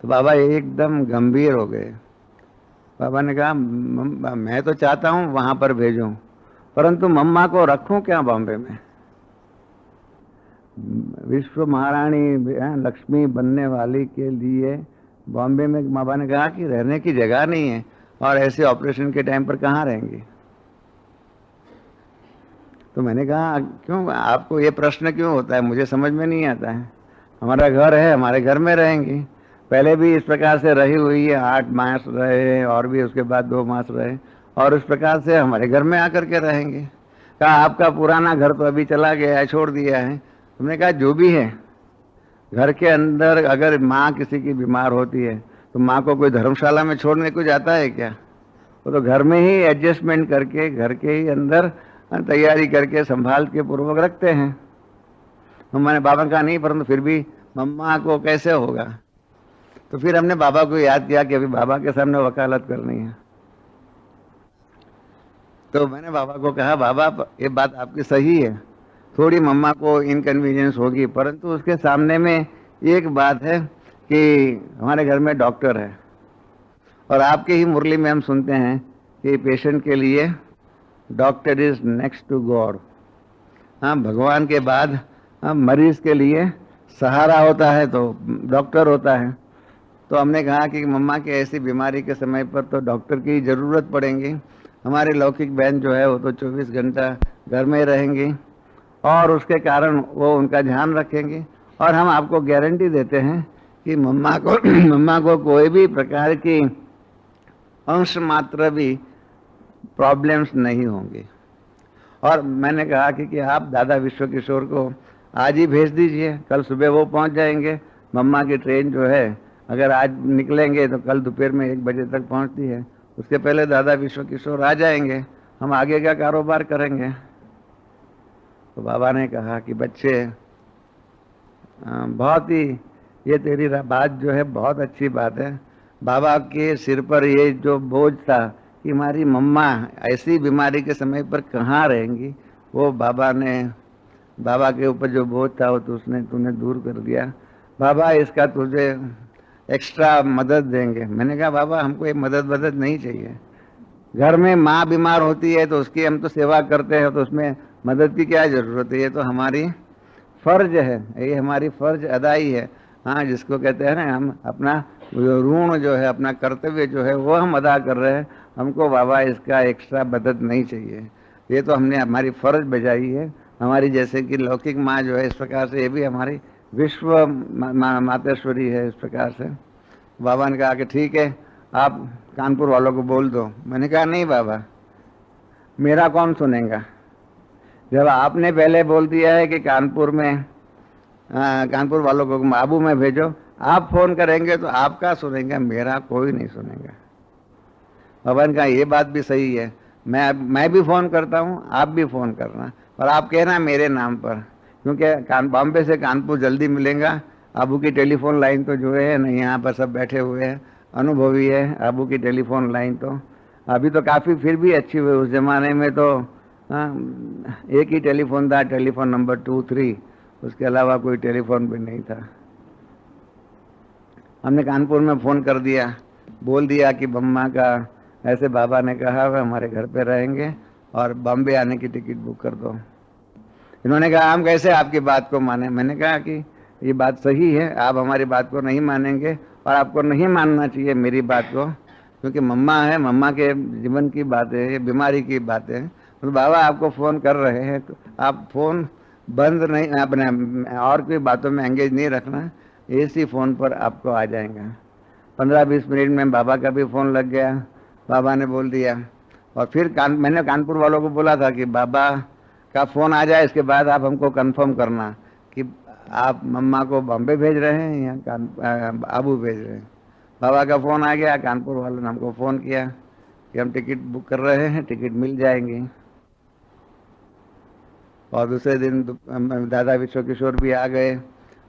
तो बाबा एकदम गंभीर हो गए। बाबा ने कहा मैं तो चाहता हूं वहां पर भेजूं, परंतु मम्मा को रखूं क्या बॉम्बे में? विश्व महारानी लक्ष्मी बनने वाली के लिए बॉम्बे में, बाबा ने कहा कि रहने की जगह नहीं है और ऐसे ऑपरेशन के टाइम पर कहाँ रहेंगी? तो मैंने कहा क्यों आपको ये प्रश्न क्यों होता है? मुझे समझ में नहीं आता है। हमारा घर है, हमारे घर में रहेंगी। पहले भी इस प्रकार से रही हुई है, 8 मास रहे और भी उसके बाद 2 मास रहे और इस प्रकार से हमारे घर में आकर के रहेंगे। कहा आपका पुराना घर तो अभी चला गया है, छोड़ दिया है। हमने कहा जो भी है, घर के अंदर अगर माँ किसी की बीमार होती है तो माँ को कोई धर्मशाला में छोड़ने को जाता है क्या? वो तो घर में ही एडजस्टमेंट करके घर के ही अंदर तैयारी करके संभाल के पूर्वक रखते हैं। मैंने बाबा कहा नहीं, परंतु फिर भी मम्मा को कैसे होगा? तो फिर हमने बाबा को याद किया कि अभी बाबा के सामने वकालत करनी है। तो मैंने बाबा को कहा बाबा ये बात आपकी सही है, थोड़ी मम्मा को इनकन्वीनियंस होगी, परंतु उसके सामने में एक बात है कि हमारे घर में डॉक्टर है और आपके ही मुरली में हम सुनते हैं कि पेशेंट के लिए doctor is next to God. हाँ, भगवान के बाद मरीज के लिए सहारा होता है तो डॉक्टर होता है। तो हमने कहा कि मम्मा की ऐसी बीमारी के समय पर तो डॉक्टर की ज़रूरत पड़ेगी। हमारे लौकिक बहन जो है वो तो 24 घंटा घर में रहेंगी और उसके कारण वो उनका ध्यान रखेंगे और हम आपको गारंटी देते हैं कि मम्मा को कोई भी प्रकार की अंश मात्र भी प्रॉब्लम्स नहीं होंगी। और मैंने कहा कि आप दादा विश्व किशोर को आज ही भेज दीजिए, कल सुबह वो पहुंच जाएंगे। मम्मा की ट्रेन जो है अगर आज निकलेंगे तो कल दोपहर में 1 बजे तक पहुंचती है, उसके पहले दादा विश्व किशोर आ जाएंगे, हम आगे का कारोबार करेंगे। तो बाबा ने कहा कि बच्चे बहुत ही, ये तेरी बात जो है बहुत अच्छी बात है। बाबा के सिर पर ये जो बोझ था कि हमारी मम्मा ऐसी बीमारी के समय पर कहाँ रहेंगी, वो बाबा के ऊपर जो बोझ था वो तूने दूर कर दिया। बाबा इसका तुझे एक्स्ट्रा मदद देंगे। मैंने कहा बाबा हमको ये मदद नहीं चाहिए, घर में माँ बीमार होती है तो उसकी हम तो सेवा करते हैं, तो उसमें मदद की क्या जरूरत है? ये तो हमारी फर्ज है, ये हमारी फर्ज अदाई है। हाँ, जिसको कहते हैं ना, हम अपना ऋण जो है, अपना कर्तव्य जो है वो हम अदा कर रहे हैं। हमको बाबा इसका एक्स्ट्रा मदद नहीं चाहिए, ये तो हमने हमारी फर्ज बजाई है। हमारी जैसे कि लौकिक माँ जो है, इस प्रकार से ये भी हमारी विश्व मातेश्वरी है। इस प्रकार से बाबा ने कहा कि ठीक है, आप कानपुर वालों को बोल दो। मैंने कहा नहीं बाबा, मेरा कौन सुनेगा? जब आपने पहले बोल दिया है कि कानपुर में कानपुर वालों को आबू में भेजो, आप फोन करेंगे तो आपका सुनेंगे, मेरा कोई नहीं सुनेगा। बाबा ने कहा ये बात भी सही है, मैं भी फोन करता हूँ, आप भी फोन करना, और आप कहना मेरे नाम पर, क्योंकि बॉम्बे से कानपुर जल्दी मिलेगा। आबू की टेलीफोन लाइन तो जो है ना, यहाँ पर सब बैठे हुए हैं, अनुभवी है आबू की टेलीफोन लाइन। तो अभी तो काफ़ी फिर भी अच्छी हुई, उस जमाने में तो एक ही टेलीफोन था, टेलीफोन नंबर 2, 3, उसके अलावा कोई टेलीफोन भी नहीं था। हमने कानपुर में फ़ोन कर दिया, बोल दिया कि बम्मा का ऐसे बाबा ने कहा वह हमारे घर पे रहेंगे और बॉम्बे आने की टिकट बुक कर दो। इन्होंने कहा हम कैसे आपकी बात को माने? मैंने कहा कि ये बात सही है, आप हमारी बात को नहीं मानेंगे और आपको नहीं मानना चाहिए मेरी बात को, क्योंकि मम्मा है, मम्मा के जीवन की बात है, ये बीमारी की बात है। तो बाबा आपको फ़ोन कर रहे हैं तो आप फ़ोन बंद नहीं, अपने और कोई बातों में एंगेज नहीं रखना, इसी फ़ोन पर आपको आ जाएगा। 15-20 मिनट में बाबा का भी फ़ोन लग गया, बाबा ने बोल दिया। और फिर मैंने कानपुर वालों को बोला था कि बाबा का फ़ोन आ जाए, इसके बाद आप हमको कंफर्म करना कि आप मम्मा को बॉम्बे भेज रहे हैं या आबू भेज रहे हैं। बाबा का फ़ोन आ गया, कानपुर वालों ने हमको फ़ोन किया कि हम टिकट बुक कर रहे हैं, टिकट मिल जाएंगी। और दूसरे दिन दादा विश्व किशोर भी आ गए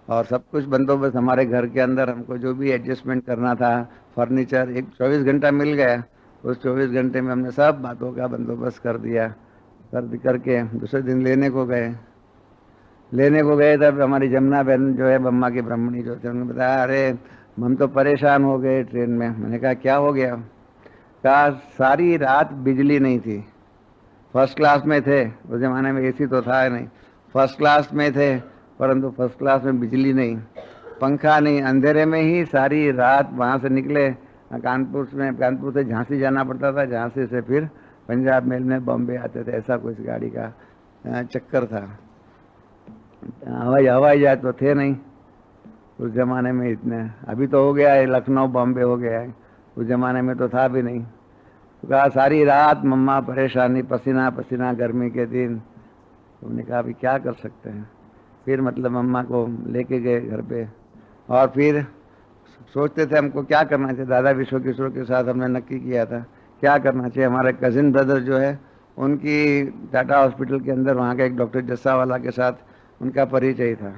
और सब कुछ बंदोबस्त हमारे घर के अंदर, हमको जो भी एडजस्टमेंट करना था, फर्नीचर, एक 24 घंटा मिल गया। उस 24 घंटे में हमने सब बातों का बंदोबस्त कर दिया। करके दूसरे दिन लेने को गए तब हमारी जमुना बहन जो है, बम्मा की ब्राह्मणी जो थे, उन्होंने बताया अरे हम तो परेशान हो गए ट्रेन में। मैंने कहा क्या हो गया? कहा सारी रात बिजली नहीं थी, फर्स्ट क्लास में थे, उस जमाने में एसी तो था नहीं, फर्स्ट क्लास में थे, परंतु फर्स्ट क्लास में बिजली नहीं, पंखा नहीं, अंधेरे में ही सारी रात वहाँ से निकले। कानपुर से झांसी जाना पड़ता था, झांसी से फिर पंजाब मेल में बॉम्बे आते थे। ऐसा कुछ गाड़ी का चक्कर था। हवाई जहाज तो थे नहीं उस जमाने में इतने, अभी तो हो गया है, लखनऊ बॉम्बे हो गया है, उस जमाने में तो था भी नहीं। तो कहा सारी रात मम्मा परेशानी, पसीना पसीना, गर्मी के दिन। तो हमने कहा अभी क्या कर सकते हैं? फिर मतलब मम्मा को लेके गए घर पे, और फिर सोचते थे हमको क्या करना चाहिए। दादा विश्व किशोर के साथ हमने नक्की किया था क्या करना चाहिए। हमारे कजिन ब्रदर जो है, उनकी टाटा हॉस्पिटल के अंदर वहाँ के एक डॉक्टर जस्सावाला के साथ उनका परिचय था।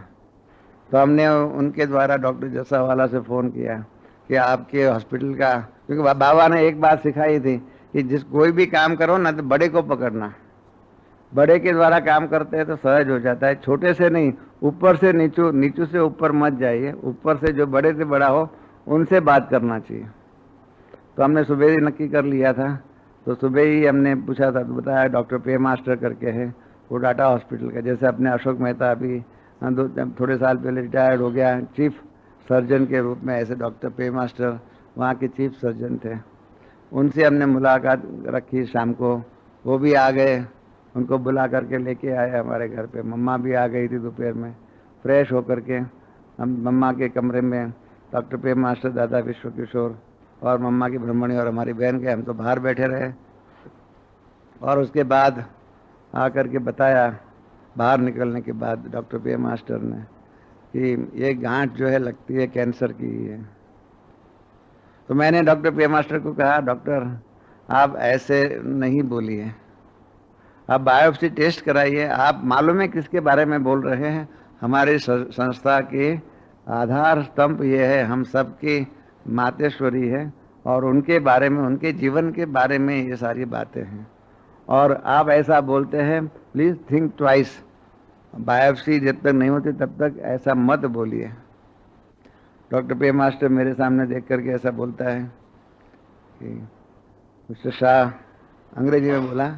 तो हमने उनके द्वारा डॉक्टर जस्सावाला से फ़ोन किया कि आपके हॉस्पिटल का, क्योंकि बाबा ने एक बात सिखाई थी कि कोई भी काम करो ना तो बड़े को पकड़ना, बड़े के द्वारा काम करते हैं तो सहज हो जाता है, छोटे से नहीं, ऊपर से नीचू, नीचू से ऊपर मत जाइए, ऊपर से जो बड़े से बड़ा हो उनसे बात करना चाहिए। तो हमने सुबह ही नक्की कर लिया था। तो सुबह ही हमने पूछा था तो बताया डॉक्टर पे मास्टर करके है, वो टाटा हॉस्पिटल का, जैसे अपने अशोक मेहता अभी थोड़े साल पहले रिटायर्ड हो गया चीफ सर्जन के रूप में, ऐसे डॉक्टर पे मास्टर वहाँ के चीफ सर्जन थे। उनसे हमने मुलाकात रखी शाम को, वो भी आ गए, उनको बुला करके लेके आए हमारे घर पे। मम्मा भी आ गई थी दोपहर में, फ्रेश होकर के हम मम्मा के कमरे में डॉक्टर पे मास्टर, दादा विश्व किशोर और मम्मा की ब्रह्मणी और हमारी बहन के, हम तो बाहर बैठे रहे। और उसके बाद आकर के बताया, बाहर निकलने के बाद डॉक्टर पे मास्टर ने, कि ये गांठ जो है लगती है कैंसर की है। तो मैंने डॉक्टर पे मास्टर को कहा डॉक्टर आप ऐसे नहीं बोलिए, आप बायोप्सी टेस्ट कराइए। आप मालूम है किसके बारे में बोल रहे हैं? हमारी संस्था के आधार स्तंभ ये है, हम सबकी मातेश्वरी है, और उनके बारे में, उनके जीवन के बारे में ये सारी बातें हैं, और आप ऐसा बोलते हैं, प्लीज़ थिंक ट्वाइस, बायोप्सी जब तक नहीं होती तब तक ऐसा मत बोलिए। डॉक्टर पे मास्टर मेरे सामने देख करके ऐसा बोलता है कि मिस्टर शाह, अंग्रेजी में बोला,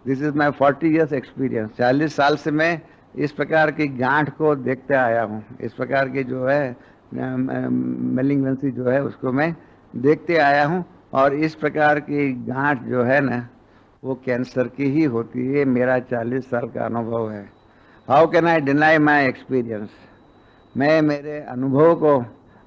this is my 40 years experience. 40 साल से मैं इस प्रकार की गांठ को देखते आया हूँ, इस प्रकार की जो है मेलिग्नेंसी जो है उसको मैं देखते आया हूँ, और इस प्रकार की गांठ जो है ना वो कैंसर की ही होती है। मेरा 40 साल का अनुभव है। How can I deny my experience? मैं मेरे अनुभव को,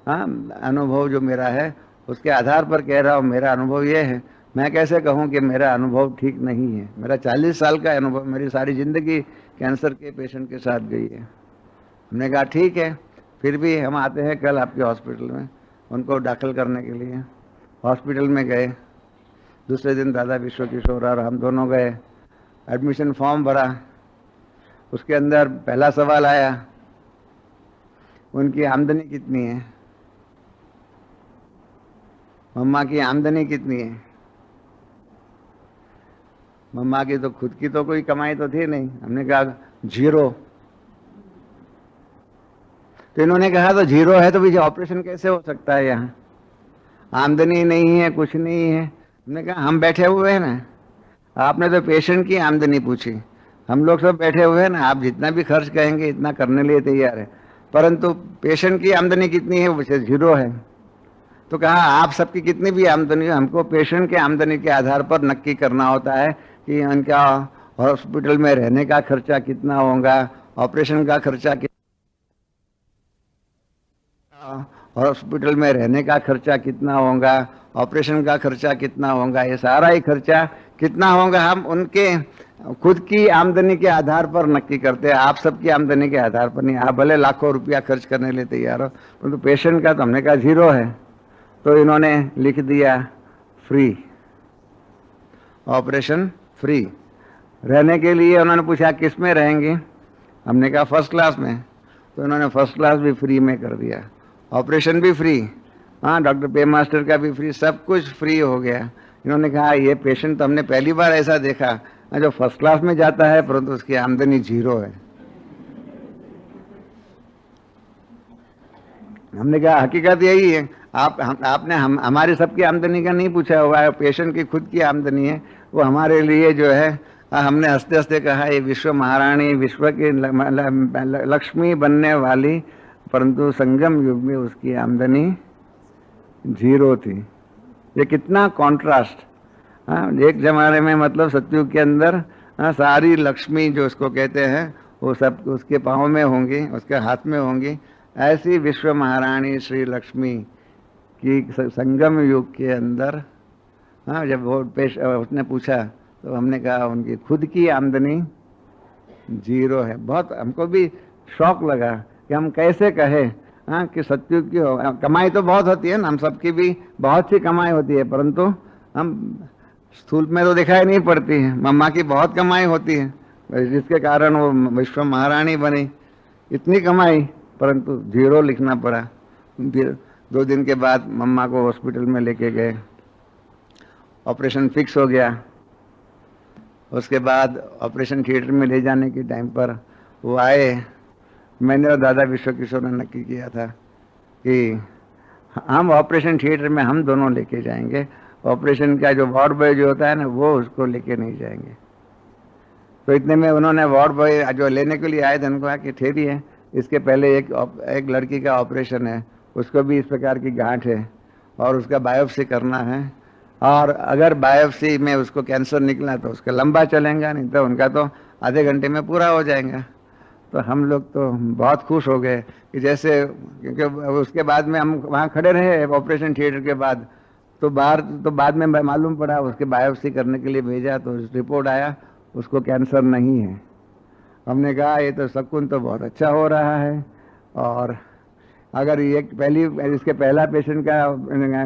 हाँ, अनुभव जो मेरा है उसके आधार पर कह रहा हूँ। मेरा अनुभव ये है, मैं कैसे कहूँ कि मेरा अनुभव ठीक नहीं है? मेरा 40 साल का अनुभव, मेरी सारी जिंदगी कैंसर के पेशेंट के साथ गई है। हमने कहा ठीक है, फिर भी हम आते हैं कल आपके हॉस्पिटल में उनको दाखिल करने के लिए। हॉस्पिटल में गए, दूसरे दिन दादा विश्व किशोर और हम दोनों गए, एडमिशन फॉर्म भरा। उसके अंदर पहला सवाल आया, उनकी आमदनी कितनी है? मम्मा की आमदनी कितनी है? मम्मा की तो खुद की तो कोई कमाई तो थी नहीं। हमने कहा 0। तो इन्होंने कहा तो 0 है तो भी ऑपरेशन कैसे हो सकता है? यहाँ आमदनी नहीं है, कुछ नहीं है। हमने कहा हम बैठे हुए हैं ना, आपने तो पेशेंट की आमदनी पूछी, हम लोग सब बैठे हुए हैं ना, आप जितना भी खर्च कहेंगे इतना करने लिए तैयार है, परंतु पेशेंट की आमदनी कितनी है? वो 0 है। तो कहा आप सबकी कितनी भी आमदनी हो, हमको पेशेंट के आमदनी के आधार पर नक्की करना होता है कि उनका हॉस्पिटल में रहने का खर्चा कितना होगा, ऑपरेशन का खर्चा हॉस्पिटल में रहने का खर्चा कितना होगा, ऑपरेशन का खर्चा कितना होगा, ये सारा ही खर्चा कितना होगा हम उनके खुद की आमदनी के आधार पर नक्की करते हैं। आप सबकी आमदनी के आधार पर नहीं। आप भले लाखों रुपया खर्च करने के लिए तैयार हो, परंतु पेशेंट का तो हमने कहा 0 है। तो इन्होंने लिख दिया फ्री, ऑपरेशन फ्री। रहने के लिए उन्होंने पूछा किस में रहेंगे? हमने कहा फर्स्ट क्लास में। तो इन्होंने फर्स्ट क्लास भी फ्री में कर दिया, ऑपरेशन भी फ्री, हाँ, डॉक्टर पे मास्टर का भी फ्री, सब कुछ फ्री हो गया। इन्होंने कहा ये पेशेंट तो हमने पहली बार ऐसा देखा जो फर्स्ट क्लास में जाता है परंतु उसकी आमदनी 0 है। हमने कहा हकीकत यही है, आपने हमारी सबकी आमदनी का नहीं पूछा हुआ है, पेशेंट की खुद की आमदनी है। वो हमारे लिए जो है, हमने हंसते हंसते कहा ये विश्व महारानी, विश्व की लक्ष्मी बनने वाली, परंतु संगम युग में उसकी आमदनी 0 थी। ये कितना कॉन्ट्रास्ट। एक जमाने में मतलब सतयुग के अंदर सारी लक्ष्मी जो उसको कहते हैं वो सब उसके पाँव में होंगी, उसके हाथ में होंगी। ऐसी विश्व महारानी श्री लक्ष्मी की संगम युग के अंदर, जब वो उसने पूछा तो हमने कहा उनकी खुद की आमदनी 0 है। बहुत हमको भी शौक लगा कि हम कैसे कहे कि सतयुग की कमाई तो बहुत होती है ना, हम सबकी भी बहुत सी कमाई होती है, परंतु हम स्थूल में तो दिखाई नहीं पड़ती है। मम्मा की बहुत कमाई होती है जिसके कारण वो विश्व महारानी बनी। इतनी कमाई परंतु 0 लिखना पड़ा। फिर 2 दिन के बाद मम्मा को हॉस्पिटल में लेके गए, ऑपरेशन फिक्स हो गया। उसके बाद ऑपरेशन थिएटर में ले जाने के टाइम पर वो आए, मैंने और दादा विश्व किशोर ने नक्की किया था कि हम ऑपरेशन थिएटर में हम दोनों लेके जाएंगे, ऑपरेशन का जो वार्ड बॉय जो होता है ना वो उसको लेके नहीं जाएंगे। तो इतने में उन्होंने वार्ड बॉय जो लेने के लिए आए थे उनको कहा कि ठहरिए, इसके पहले एक लड़की का ऑपरेशन है, उसको भी इस प्रकार की गांठ है और उसका बायोप्सी करना है, और अगर बायोप्सी में उसको कैंसर निकला तो उसका लंबा चलेगा, नहीं तो उनका तो आधे घंटे में पूरा हो जाएगा। तो हम लोग तो बहुत खुश हो गए कि जैसे, क्योंकि उसके बाद में हम वहाँ खड़े रहे ऑपरेशन थिएटर के बाद, तो बाद में मालूम पड़ा, उसके बायोप्सी करने के लिए भेजा तो रिपोर्ट आया उसको कैंसर नहीं है। हमने कहा ये तो शकुन तो बहुत अच्छा हो रहा है, और अगर ये इसके पहला पेशेंट का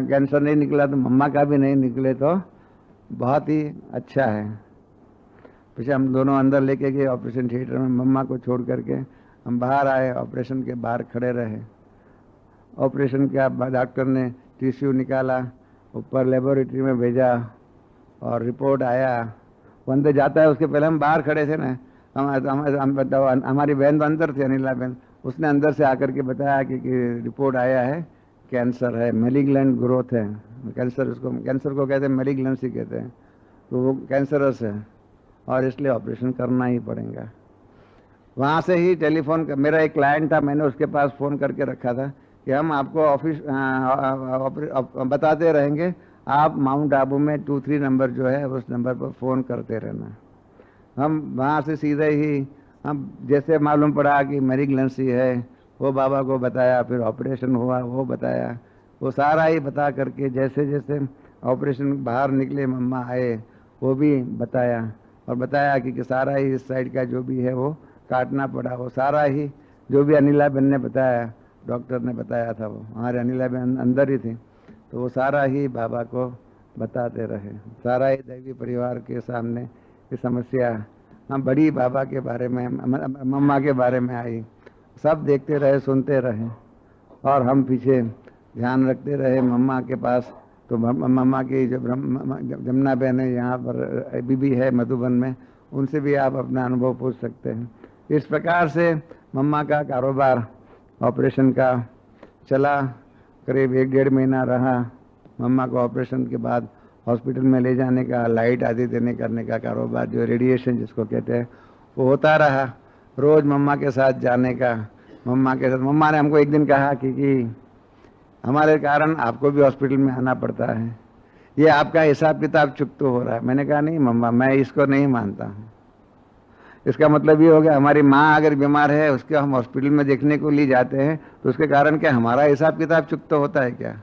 कैंसर नहीं निकला तो मम्मा का भी नहीं निकले तो बहुत ही अच्छा है। फिर हम दोनों अंदर लेके गए ऑपरेशन थिएटर में, मम्मा को छोड़ करके हम बाहर आए, ऑपरेशन के बाहर खड़े रहे। ऑपरेशन के बाद डॉक्टर ने टिश्यू निकाला, ऊपर लेबोरेटरी में भेजा और रिपोर्ट आया। वो अंदर जाता है उसके पहले हम बाहर खड़े थे ना, हमारी बहन तो अंदर थी, अनिला बहन, उसने अंदर से आकर के बताया कि रिपोर्ट आया है, कैंसर है, मेलिग्नेंट ग्रोथ है। कैंसर को कहते हैं, मेलिग्नेंसी कहते हैं। तो वो कैंसरस है और इसलिए ऑपरेशन करना ही पड़ेगा। वहाँ से ही टेलीफोन मेरा एक क्लाइंट था, मैंने उसके पास फ़ोन करके रखा था कि हम आपको ऑफिस बताते रहेंगे, आप माउंट आबू में 23 नंबर जो है उस नंबर पर फ़ोन करते रहना। हम वहाँ से सीधे ही हम जैसे मालूम पड़ा कि मैलिग्नेंसी है, वो बाबा को बताया, फिर ऑपरेशन हुआ वो बताया, वो सारा ही बता करके जैसे जैसे ऑपरेशन बाहर निकले मम्मा आए वो भी बताया, और बताया कि सारा ही इस साइड का जो भी है वो काटना पड़ा, वो सारा ही जो भी अनिला बहन ने बताया, डॉक्टर ने बताया था, वो हमारे अनिला बहन अंदर ही थी, तो वो सारा ही बाबा को बताते रहे। सारा ही दैवी परिवार के सामने ये समस्या हम बड़ी बाबा के बारे में, मम्मा के बारे में आई, सब देखते रहे, सुनते रहे, और हम पीछे ध्यान रखते रहे मम्मा के पास। तो मम्मा की जो जमुना बहन है यहाँ पर बीबी है मधुबन में, उनसे भी आप अपना अनुभव पूछ सकते हैं। इस प्रकार से मम्मा का कारोबार ऑपरेशन का चला, करीब 1-1.5 महीना रहा। मम्मा को ऑपरेशन के बाद हॉस्पिटल में ले जाने का, लाइट आदि देने करने का कारोबार, जो रेडिएशन जिसको कहते हैं, वो होता रहा। रोज़ मम्मा के साथ जाने का, मम्मा के साथ। मम्मा ने हमको एक दिन कहा कि हमारे कारण आपको भी हॉस्पिटल में आना पड़ता है, ये आपका हिसाब किताब चुक तो हो रहा है। मैंने कहा नहीं मम्मा, मैं इसको नहीं मानता हूँ। इसका मतलब ये हो गया हमारी माँ अगर बीमार है, उसके हम हॉस्पिटल में देखने को लिए जाते हैं, तो उसके कारण क्या हमारा हिसाब किताब चुक तो होता है क्या?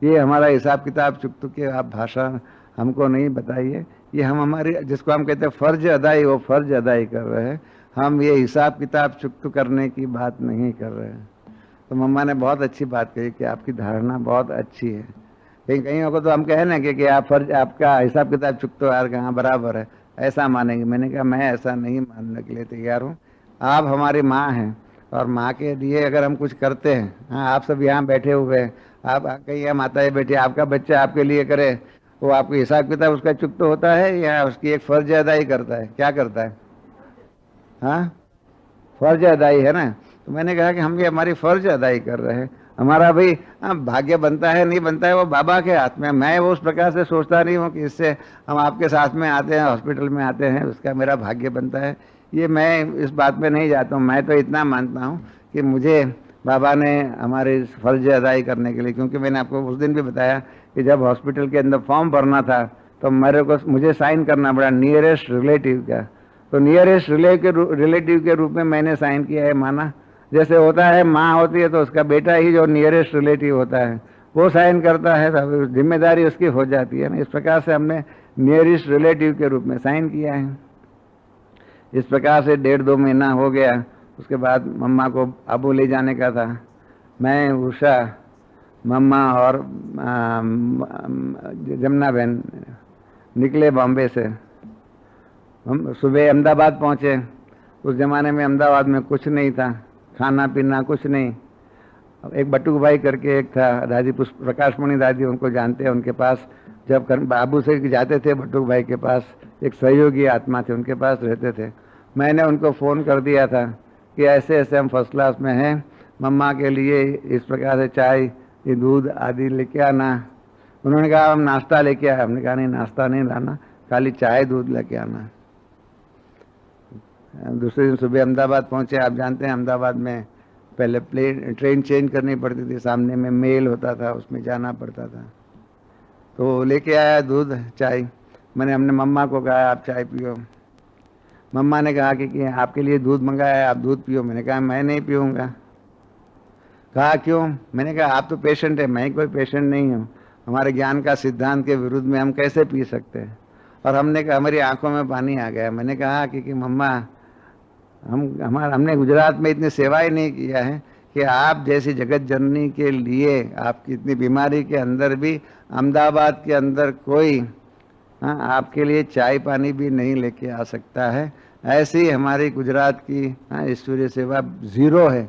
ये हमारा हिसाब किताब चुक तो के आप भाषा हमको नहीं बताइए। ये हम हमारी जिसको हम कहते हैं फर्ज अदाई, वो फर्ज अदाई कर रहे हैं। हम ये हिसाब किताब चुकत करने की बात नहीं कर रहे हैं। तो मम्मा ने बहुत अच्छी बात कही कि आपकी धारणा बहुत अच्छी है। कहीं कहीं को तो हम कहें ना कि आप फर्ज, आपका हिसाब किताब चुकतो यार कहाँ बराबर है, ऐसा मानेंगे। मैंने कहा मैं ऐसा नहीं मानने के लिए तैयार हूँ। आप हमारी माँ हैं, और माँ के लिए अगर हम कुछ करते हैं, हाँ आप सब यहाँ बैठे हुए हैं, आप कहीं यहाँ माता है बैठे, आपका बच्चा आपके लिए करे, वो आपके हिसाब किताब उसका चुक तो होता है या उसकी एक फर्ज अदाई करता है? क्या करता है? हाँ, फर्ज अदाई है ना। तो मैंने कहा कि हम ये हमारी फर्ज अदाई कर रहे हैं। हमारा भाई भाग्य बनता है नहीं बनता है वो बाबा के हाथ में। मैं वो उस प्रकार से सोचता नहीं हूँ कि इससे हम आपके साथ में आते हैं, हॉस्पिटल में आते हैं, उसका मेरा भाग्य बनता है, ये मैं इस बात में नहीं जाता हूँ। मैं तो इतना मानता हूँ कि मुझे बाबा ने हमारे फर्ज अदाई करने के लिए, क्योंकि मैंने आपको उस दिन भी बताया कि जब हॉस्पिटल के अंदर फॉर्म भरना था तो मुझे साइन करना पड़ा नियरेस्ट रिलेटिव का। तो नियरेस्ट रिलेटिव के रूप में मैंने साइन किया है। माना जैसे होता है, माँ होती है तो उसका बेटा ही जो नियरेस्ट रिलेटिव होता है वो साइन करता है, तो जिम्मेदारी उसकी हो जाती है ना। इस प्रकार से हमने नियरेस्ट रिलेटिव के रूप में साइन किया है। इस प्रकार से 1.5-2 महीना हो गया। उसके बाद मम्मा को आबू ले जाने का था। मैं, उषा, मम्मा और जमुना बहन निकले बॉम्बे से। हम सुबह अहमदाबाद पहुँचे। उस ज़माने में अहमदाबाद में कुछ नहीं था, खाना पीना कुछ नहीं। एक बटुक भाई करके एक था, दादी प्रकाशमणि दादी, उनको जानते हैं। उनके पास जब बाबू से जाते थे बटुक भाई के पास, एक सहयोगी आत्मा थे, उनके पास रहते थे। मैंने उनको फ़ोन कर दिया था कि ऐसे ऐसे हम फर्स्ट क्लास में हैं, मम्मा के लिए इस प्रकार से चाय, ये दूध आदि लेके आना। उन्होंने कहा हम नाश्ता लेके आए। हमने कहा नहीं, नाश्ता नहीं लाना, खाली चाय दूध लेके आना। दूसरे दिन सुबह अहमदाबाद पहुंचे। आप जानते हैं अहमदाबाद में पहले ट्रेन चेंज करनी पड़ती थी, सामने में मेल होता था, उसमें जाना पड़ता था। तो लेके आया दूध चाय। हमने मम्मा को कहा आप चाय पियो। मम्मा ने कहा कि आपके लिए दूध मंगाया है, आप दूध पियो। मैंने कहा मैं नहीं पीऊँगा। कहा क्यों? मैंने कहा आप तो पेशेंट है, मैं कोई पेशेंट नहीं हूँ। हमारे ज्ञान का सिद्धांत के विरुद्ध में हम कैसे पी सकते हैं? और हमने कहा, हमारी आंखों में पानी आ गया। मैंने कहा कि मम्मा, हमने गुजरात में इतनी सेवा ही नहीं किया है कि आप जैसी जगत जननी के लिए, आपकी इतनी बीमारी के अंदर भी अहमदाबाद के अंदर कोई आपके लिए चाय पानी भी नहीं लेके आ सकता है। ऐसी हमारी गुजरात की ईश्वरीय सेवा ज़ीरो है।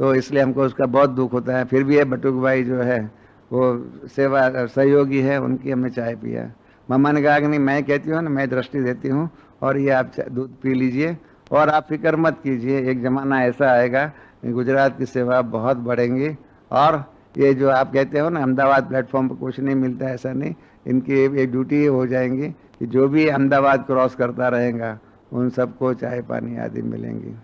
तो इसलिए हमको उसका बहुत दुख होता है। फिर भी ये बटुक भाई जो है वो सेवा सहयोगी है, उनकी हमने चाय पिया। मम्मा ने कहा कि नहीं, मैं कहती हूँ ना, मैं दृष्टि देती हूँ, और ये आप दूध पी लीजिए और आप फिक्र मत कीजिए। एक ज़माना ऐसा आएगा कि गुजरात की सेवा बहुत बढ़ेंगी। और ये जो आप कहते हो ना अहमदाबाद प्लेटफॉर्म पर कुछ नहीं मिलता, ऐसा नहीं। इनकी एक ड्यूटी हो जाएंगी कि जो भी अहमदाबाद क्रॉस करता रहेगा उन सबको चाय पानी आदि मिलेंगी।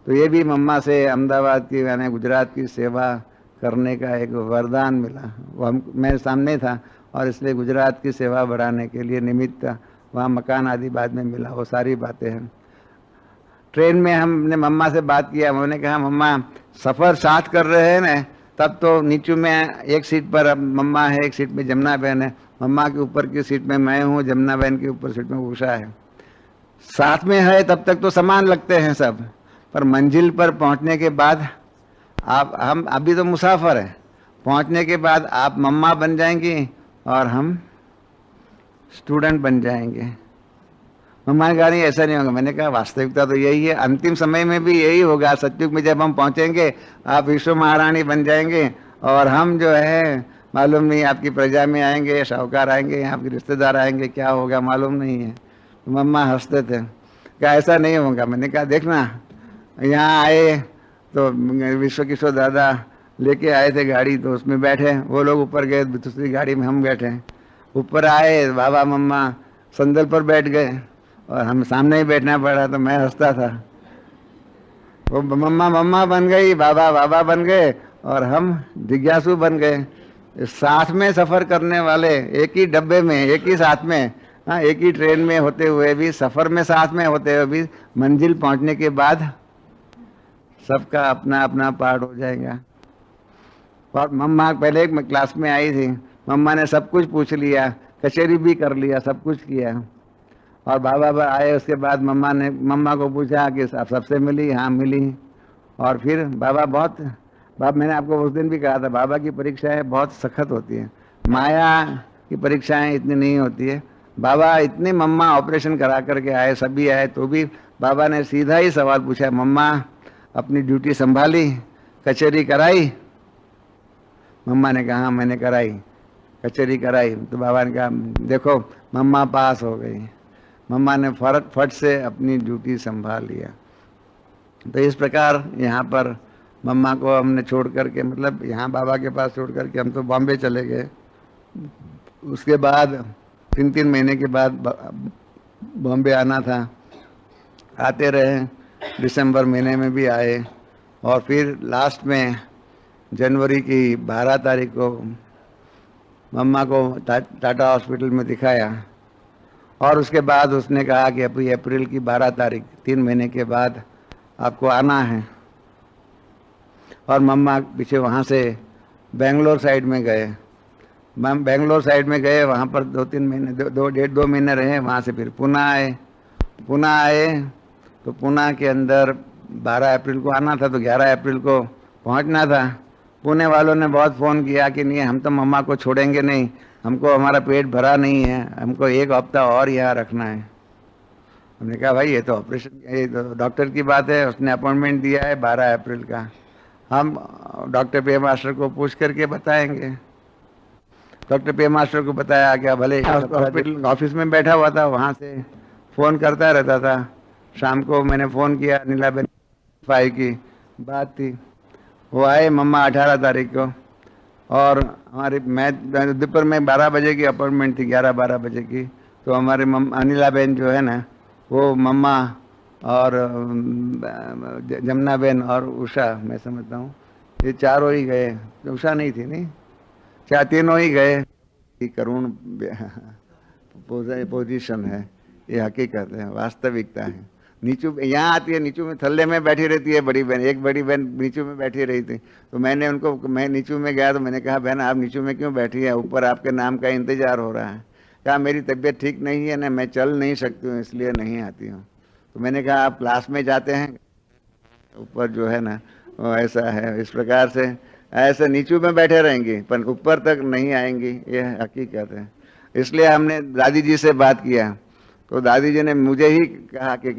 तो ये भी मम्मा से अहमदाबाद की यानी गुजरात की सेवा करने का एक वरदान मिला। वो मैं सामने था और इसलिए गुजरात की सेवा बढ़ाने के लिए निमित्त वहाँ मकान आदि बाद में मिला। वो सारी बातें हैं। ट्रेन में हमने मम्मा से बात किया, उन्होंने कहा मम्मा सफ़र साथ कर रहे हैं ना, तब तो नीचू में एक सीट पर अब मम्मा है, एक सीट में जमुना बहन है, मम्मा के ऊपर की सीट में मैं हूँ, जमुना बहन के ऊपर सीट में उषा है। साथ में है तब तक तो समान लगते हैं सब, पर मंजिल पर पहुंचने के बाद आप हम अभी तो मुसाफिर हैं, पहुंचने के बाद आप मम्मा बन जाएंगी और हम स्टूडेंट बन जाएंगे। मम्मा ने कहा नहीं ऐसा नहीं होगा। मैंने कहा वास्तविकता तो यही है, अंतिम समय में भी यही होगा। सतयुग में जब हम पहुंचेंगे आप विश्व महारानी बन जाएंगे और हम जो है मालूम नहीं आपकी प्रजा में आएंगे, शाहूकार आएंगे, आपके रिश्तेदार आएंगे, क्या होगा मालूम नहीं है। तो मम्मा हंसते थे, क्या ऐसा नहीं होगा। मैंने कहा देखना यहाँ आए तो विश्व किशोर दादा लेके आए थे गाड़ी, तो उसमें बैठे, वो लोग ऊपर गए, दूसरी गाड़ी में हम बैठे। ऊपर आए बाबा मम्मा संदल पर बैठ गए और हम सामने ही बैठना पड़ा। तो मैं हंसता था, वो मम्मा मम्मा बन गई, बाबा बाबा बन गए और हम जिज्ञासु बन गए। साथ में सफ़र करने वाले, एक ही डब्बे में, एक ही साथ में, हाँ एक ही ट्रेन में होते हुए भी, सफ़र में साथ में होते हुए भी, मंजिल पहुंचने के बाद सबका अपना अपना पार्ट हो जाएगा। और मम्मा पहले एक क्लास में आई थी, मम्मा ने सब कुछ पूछ लिया, कचहरी भी कर लिया, सब कुछ किया। और बाबा आए उसके बाद मम्मा ने मम्मा को पूछा कि सबसे मिली? हाँ मिली। और फिर बाबा मैंने आपको उस दिन भी कहा था, बाबा की परीक्षाएं बहुत सख्त होती हैं, माया की परीक्षाएं इतनी नहीं होती है। बाबा इतने मम्मा ऑपरेशन करा करके आए, सभी आए, तो भी बाबा ने सीधा ही सवाल पूछा, मम्मा अपनी ड्यूटी संभाली, कचहरी कराई? मम्मा ने कहा हाँ मैंने कराई, कचहरी कराई। तो बाबा ने कहा देखो मम्मा पास हो गई। मम्मा ने फट से अपनी ड्यूटी संभाल लिया। तो इस प्रकार यहाँ पर मम्मा को हमने छोड़ करके, मतलब यहाँ बाबा के पास छोड़ करके हम तो बॉम्बे चले गए। उसके बाद 3 महीने के बाद बॉम्बे आना था, आते रहे, दिसंबर महीने में भी आए और फिर लास्ट में जनवरी की 12 तारीख को मम्मा को टाटा हॉस्पिटल में दिखाया। और उसके बाद उसने कहा कि अभी अप्रैल की 12 तारीख 3 महीने के बाद आपको आना है। और मम्मा पीछे वहाँ से बेंगलोर साइड में गए। मैम बेंगलोर साइड में गए, वहाँ पर 2-3 महीने 1.5-2 महीने रहे। वहाँ से फिर पुणे आए। तो पुणे के अंदर 12 अप्रैल को आना था, तो 11 अप्रैल को पहुँचना था। पुणे वालों ने बहुत फ़ोन किया कि नहीं हम तो मम्मा को छोड़ेंगे नहीं, हमको हमारा पेट भरा नहीं है, हमको 1 हफ्ता और यहाँ रखना है। हमने कहा भाई ये तो ऑपरेशन, ये तो डॉक्टर की बात है, उसने अपॉइंटमेंट दिया है 12 अप्रैल का, हम डॉक्टर पे मास्टर को पूछ करके बताएंगे। डॉक्टर पे मास्टर को बताया, क्या भले हॉस्पिटल ऑफिस में बैठा हुआ था, वहाँ से फ़ोन करता रहता था। शाम को मैंने फ़ोन किया, नीलाबेन फाई की बात थी, वो आए मम्मा 18 तारीख को। और हमारी मैं दोपहर में 12 बजे की अपॉइंटमेंट थी, 11-12 बजे की। तो हमारे अनिला बहन जो है ना, वो मम्मा और जमुना बहन और उषा, मैं समझता हूँ ये चारों ही गए। उषा नहीं थी, नहीं तीनों ही गए। करुण पोजीशन है, ये हकीकत है, वास्तविकता है। नीचू यहाँ आती है, नीचू में थल्ले में बैठी रहती है बड़ी बहन, एक बड़ी बहन नीचू में बैठी रही थी। तो मैंने उनको, मैं नीचू में गया तो मैंने कहा बहन आप नीचू में क्यों बैठी है, ऊपर आपके नाम का इंतजार हो रहा है। कहा मेरी तबीयत ठीक नहीं है ना, मैं चल नहीं सकती हूँ, इसलिए नहीं आती हूँ। तो मैंने कहा आप क्लास में जाते हैं, ऊपर जो है ना वो ऐसा है। इस प्रकार से ऐसे नीचू में बैठे रहेंगी पर ऊपर तक नहीं आएंगी, ये हकीकत है। इसलिए हमने दादी जी से बात किया, तो दादी जी ने मुझे ही कहा कि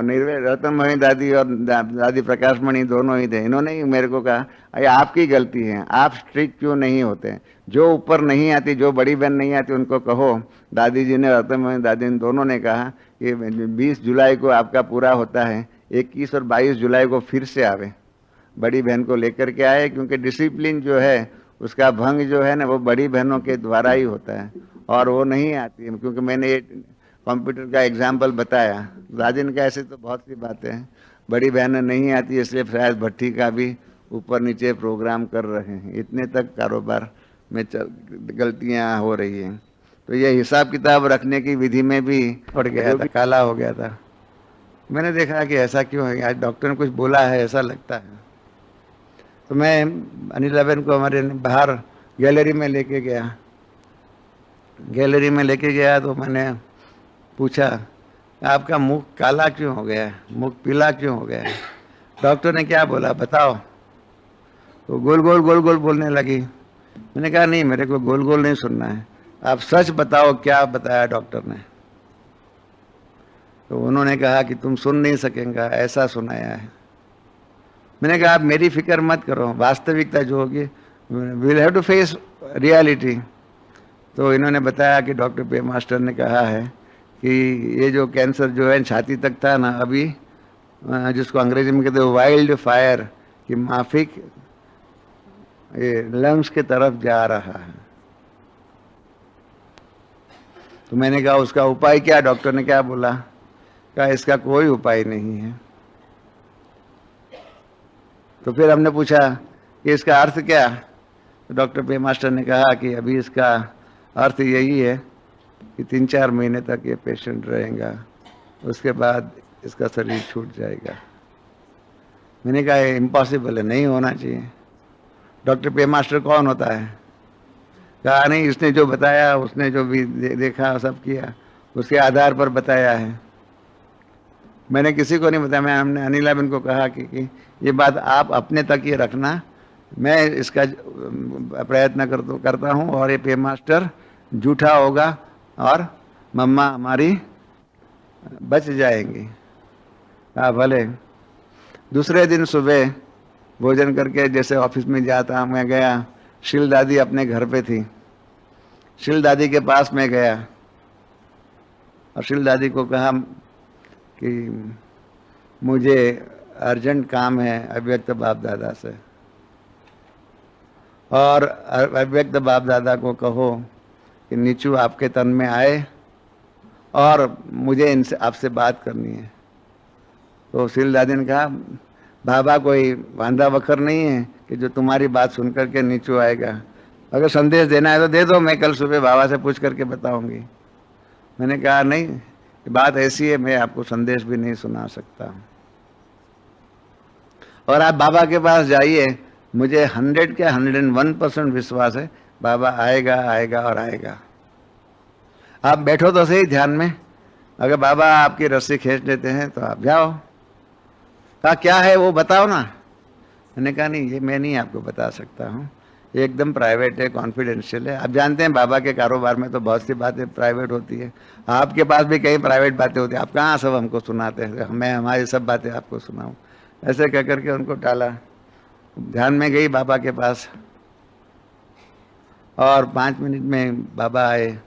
निर्वे रतनमणि दादी और दादी प्रकाशमणि दोनों ही थे। इन्होंने ही मेरे को कहा अरे आपकी गलती है, आप स्ट्रिक्ट क्यों नहीं होते, जो ऊपर नहीं आती, जो बड़ी बहन नहीं आती उनको कहो। दादी जी ने, रतनमणि दादी ने, दोनों ने कहा कि 20 जुलाई को आपका पूरा होता है, 21 और 22 जुलाई को फिर से आवे, बड़ी बहन को लेकर के आए। क्योंकि डिसिप्लिन जो है उसका भंग जो है ना वो बड़ी बहनों के द्वारा ही होता है। और वो नहीं आती है, क्योंकि मैंने ये कंप्यूटर का एग्जाम्पल बताया। दादी ने कहा ऐसे तो बहुत सी बातें हैं, बड़ी बहनें नहीं आती इसलिए शायद भट्टी का भी ऊपर नीचे प्रोग्राम कर रहे हैं, इतने तक कारोबार में गलतियां हो रही हैं। तो ये हिसाब किताब रखने की विधि में भी पड़ गया था, काला हो गया था। मैंने देखा कि ऐसा क्यों है, आज डॉक्टर ने कुछ बोला है ऐसा लगता है। तो मैं अनिला बहन को हमारे बाहर गैलरी में लेके गया। गैलरी में लेके गया तो मैंने पूछा, आपका मुख काला क्यों हो गया है, मुख पीला क्यों हो गया है? डॉक्टर ने क्या बोला बताओ? तो गोल गोल गोल गोल बोलने लगी। मैंने कहा नहीं, मेरे को गोल गोल नहीं सुनना है, आप सच बताओ क्या बताया डॉक्टर ने? तो उन्होंने कहा कि तुम सुन नहीं सकेंगे, ऐसा सुनाया है। मैंने कहा आप मेरी फिक्र मत करो, वास्तविकता जो होगी, will have to face reality. तो इन्होंने बताया कि डॉक्टर पे मास्टर ने कहा है कि ये जो कैंसर जो है छाती तक था ना, अभी जिसको अंग्रेजी में कहते हैं वाइल्ड फायर की माफिक ये लंग्स की तरफ जा रहा है। तो मैंने कहा उसका उपाय क्या? डॉक्टर ने क्या बोला? कहा इसका कोई उपाय नहीं है। तो फिर हमने पूछा कि इसका अर्थ क्या? तो डॉक्टर पे मास्टर ने कहा कि अभी इसका अर्थ यही है कि 3-4 महीने तक ये पेशेंट रहेगा, उसके बाद इसका शरीर छूट जाएगा। मैंने कहा इम्पॉसिबल है, नहीं होना चाहिए। डॉक्टर पे मास्टर कौन होता है? कहा नहीं, उसने जो बताया, उसने जो भी देखा सब किया, उसके आधार पर बताया है। मैंने किसी को नहीं बताया। मैं हमने अनिला बहन को कहा कि ये बात आप अपने तक ही रखना, मैं इसका प्रयत्न करता हूँ और ये पे मास्टर झूठा होगा और मम्मा हमारी बच जाएंगी। हाँ भले। दूसरे दिन सुबह भोजन करके जैसे ऑफिस में जाता मैं गया, शील दादी अपने घर पे थी। शील दादी के पास में गया और शील दादी को कहा कि मुझे अर्जेंट काम है अव्यक्त बाप दादा से, और अव्यक्त बाप दादा को कहो कि नीचू आपके तन में आए और मुझे इनसे आपसे बात करनी है। तो शील दादी ने कहा बाबा कोई वांदा वखर नहीं है कि जो तुम्हारी बात सुन करके नीचू आएगा, अगर संदेश देना है तो दे दो, मैं कल सुबह बाबा से पूछ करके बताऊंगी। मैंने कहा नहीं, बात ऐसी है मैं आपको संदेश भी नहीं सुना सकता, और आप बाबा के पास जाइए, मुझे 100 के 101% विश्वास है बाबा आएगा आएगा और आएगा। आप बैठो तो सही ध्यान में, अगर बाबा आपकी रस्सी खींच लेते हैं तो आप जाओ। कहा क्या है वो बताओ ना। मैंने कहा नहीं, ये मैं नहीं आपको बता सकता हूँ, ये एकदम प्राइवेट है, कॉन्फिडेंशियल है। आप जानते हैं बाबा के कारोबार में तो बहुत सी बातें प्राइवेट होती है, आपके पास भी कई प्राइवेट बातें होती है, आप कहाँ सब हमको सुनाते हैं, मैं हमारी सब बातें आपको सुनाऊँ? ऐसे कह करके उनको टाला। ध्यान में गई बाबा के पास और 5 मिनट में बाबा आए।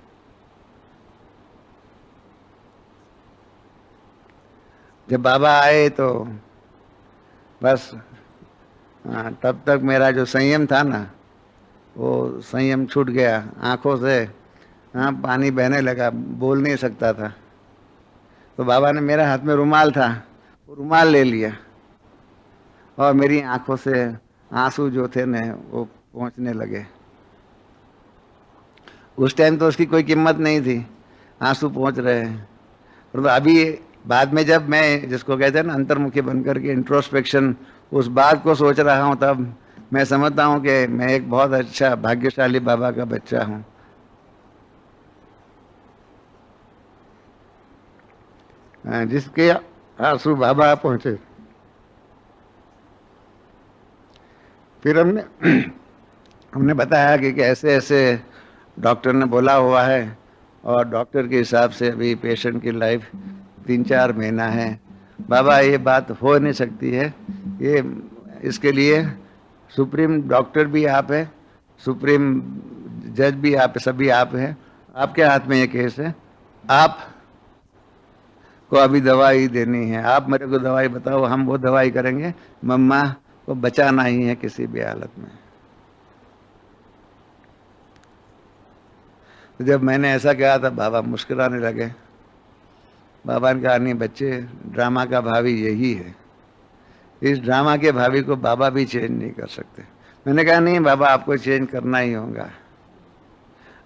जब बाबा आए तो बस तब तक मेरा जो संयम था ना, वो संयम छूट गया। आंखों से पानी बहने लगा, बोल नहीं सकता था। तो बाबा ने, मेरे हाथ में रुमाल था, वो रुमाल ले लिया और मेरी आंखों से आंसू जो थे न वो पहुंचने लगे। उस टाइम तो उसकी कोई कीमत नहीं थी, आंसू पहुंच रहे हैं। परंतु अभी बाद में जब मैं, जिसको कहते हैं ना अंतर्मुखी बनकर के इंट्रोस्पेक्शन, उस बात को सोच रहा हूँ, तब मैं समझता हूँ कि मैं एक बहुत अच्छा भाग्यशाली बाबा का बच्चा हूँ। जिसके आंसू बाबा पहुंचे। फिर हमने बताया कि ऐसे ऐसे डॉक्टर ने बोला हुआ है और डॉक्टर के हिसाब से अभी पेशेंट की लाइफ 3-4 महीना है। बाबा ये बात हो नहीं सकती है, ये इसके लिए सुप्रीम डॉक्टर भी आप है, सुप्रीम जज भी आप, सभी आप हैं, आपके हाथ में ये केस है, आप को अभी दवाई देनी है, आप मेरे को दवाई बताओ, हम वो दवाई करेंगे, मम्मा को बचाना ही है किसी भी हालत में। तो जब मैंने ऐसा कहा था बाबा मुस्कुराने लगे। बाबा ने कहा नहीं बच्चे, ड्रामा का भावी यही है, इस ड्रामा के भावी को बाबा भी चेंज नहीं कर सकते। मैंने कहा नहीं बाबा, आपको चेंज करना ही होगा।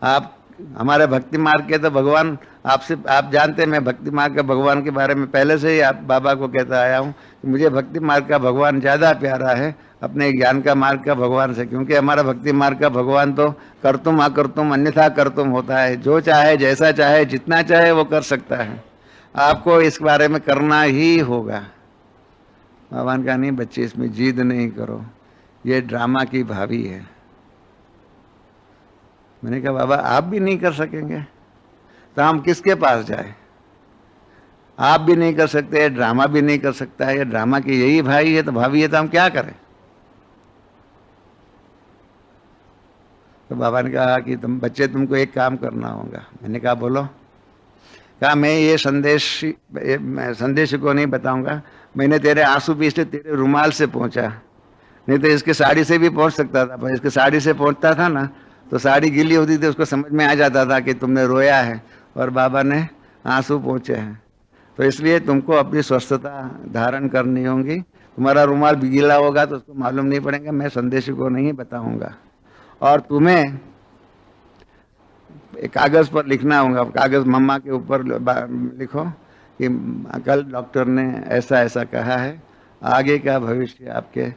आप हमारे भक्ति मार्ग के तो भगवान आपसे, आप जानते हैं मैं भक्ति मार्ग का भगवान के बारे में पहले से ही आप बाबा को कहता आया हूँ कि मुझे भक्ति मार्ग का भगवान ज़्यादा प्यारा है अपने ज्ञान का मार्ग का भगवान से, क्योंकि हमारा भक्ति मार्ग का भगवान तो करतुम अकर्तुम अन्यथा करतुम होता है, जो चाहे जैसा चाहे जितना चाहे वो कर सकता है, आपको इस बारे में करना ही होगा। भगवान का नहीं बच्चे, इसमें जिद नहीं करो, ये ड्रामा की भावी है। मैंने कहा बाबा आप भी नहीं कर सकेंगे तो हम किसके पास जाए? आप भी नहीं कर सकते, ड्रामा भी नहीं कर सकता है, ये ड्रामा की यही भाई है तो भाभी है, तो हम क्या करें? तो बाबा ने कहा कि तुम बच्चे, तुमको एक काम करना होगा। मैंने कहा बोलो। कहा मैं ये संदेश को नहीं बताऊंगा, मैंने तेरे आंसू भी इसलिए तेरे रुमाल से पहुंचा, नहीं तो इसके साड़ी से भी पहुंच सकता था, पर इसके साड़ी से पहुंचता था ना तो साड़ी गीली होती थी, उसको समझ में आ जाता था कि तुमने रोया है और बाबा ने आंसू पहुंचे हैं। तो इसलिए तुमको अपनी स्वस्थता धारण करनी होगी। तुम्हारा रुमाल भी गीला होगा तो उसको मालूम नहीं पड़ेगा, मैं संदेश को नहीं बताऊंगा। और तुम्हें एक कागज पर लिखना होगा, कागज मम्मा के ऊपर लिखो कि कल डॉक्टर ने ऐसा ऐसा कहा है, आगे का भविष्य आपके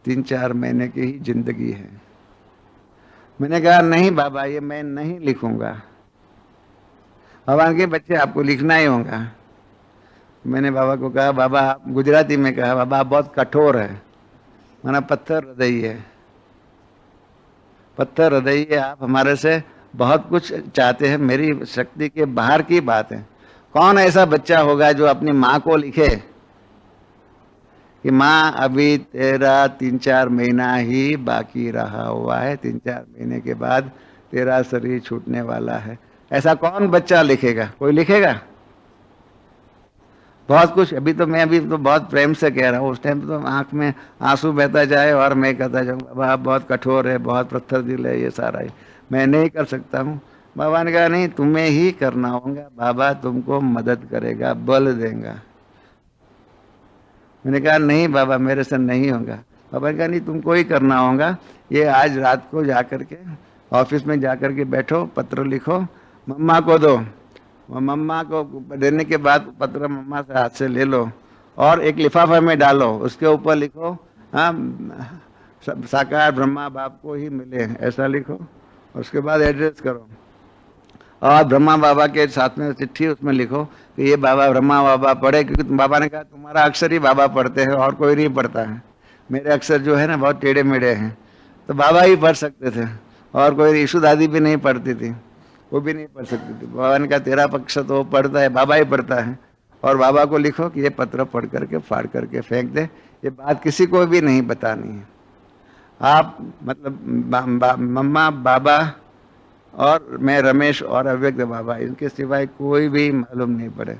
3-4 महीने की ही जिंदगी है। मैंने कहा नहीं बाबा, ये मैं नहीं लिखूंगा। भगवान के बच्चे आपको लिखना ही होगा। मैंने बाबा को कहा बाबा, आप गुजराती में कहा बाबा आप बहुत कठोर है, माना पत्थर हृदय है, पत्थर हृदय है, आप हमारे से बहुत कुछ चाहते हैं, मेरी शक्ति के बाहर की बात है। कौन ऐसा बच्चा होगा जो अपनी माँ को लिखे कि माँ अभी तेरा 3-4 महीना ही बाकी रहा हुआ है, 3-4 महीने के बाद तेरा शरीर छूटने वाला है? ऐसा कौन बच्चा लिखेगा? कोई लिखेगा? बहुत कुछ। अभी तो बहुत प्रेम से कह रहा हूँ, उस टाइम तो आंख में आंसू बहता जाए और मैं कहता जाऊँ बाबा आप बहुत कठोर है, बहुत पत्थर दिल है, ये सारा ही मैं नहीं कर सकता हूँ। बाबा ने कहा नहीं, तुम्हें ही करना होगा, बाबा तुमको मदद करेगा, बल देगा। मैंने कहा नहीं बाबा मेरे से नहीं होगा। बाबा ने कहा नहीं, तुमको ही करना होगा। ये आज रात को जाकर के ऑफिस में जाकर के बैठो, पत्र लिखो, मम्मा को दो, मम्मा को देने के बाद पत्र मम्मा से हाथ से ले लो और एक लिफाफा में डालो, उसके ऊपर लिखो हाँ साकार ब्रह्मा बाप को ही मिले, ऐसा लिखो। उसके बाद एड्रेस करो और ब्रह्मा बाबा के साथ में चिट्ठी उसमें लिखो कि ये बाबा ब्रह्मा बाबा पढ़े, क्योंकि बाबा ने कहा तुम्हारा अक्षर ही बाबा पढ़ते हैं और कोई नहीं पढ़ता है, मेरे अक्षर जो है ना बहुत टेढ़े मेढ़े हैं, तो बाबा ही पढ़ सकते थे और कोई ईशु दादी भी नहीं पढ़ती थी, वो भी नहीं पढ़ सकती थी। बाबा ने कहा तेरा पक्ष तो पढ़ता है, बाबा ही पढ़ता है, और बाबा को लिखो कि ये पत्र पढ़ करके फाड़ करके फेंक दे, ये बात किसी को भी नहीं बतानी है। आप मतलब मम्मा बाबा और मैं रमेश और अव्यक्त बाबा, इनके सिवाय कोई भी मालूम नहीं पड़े।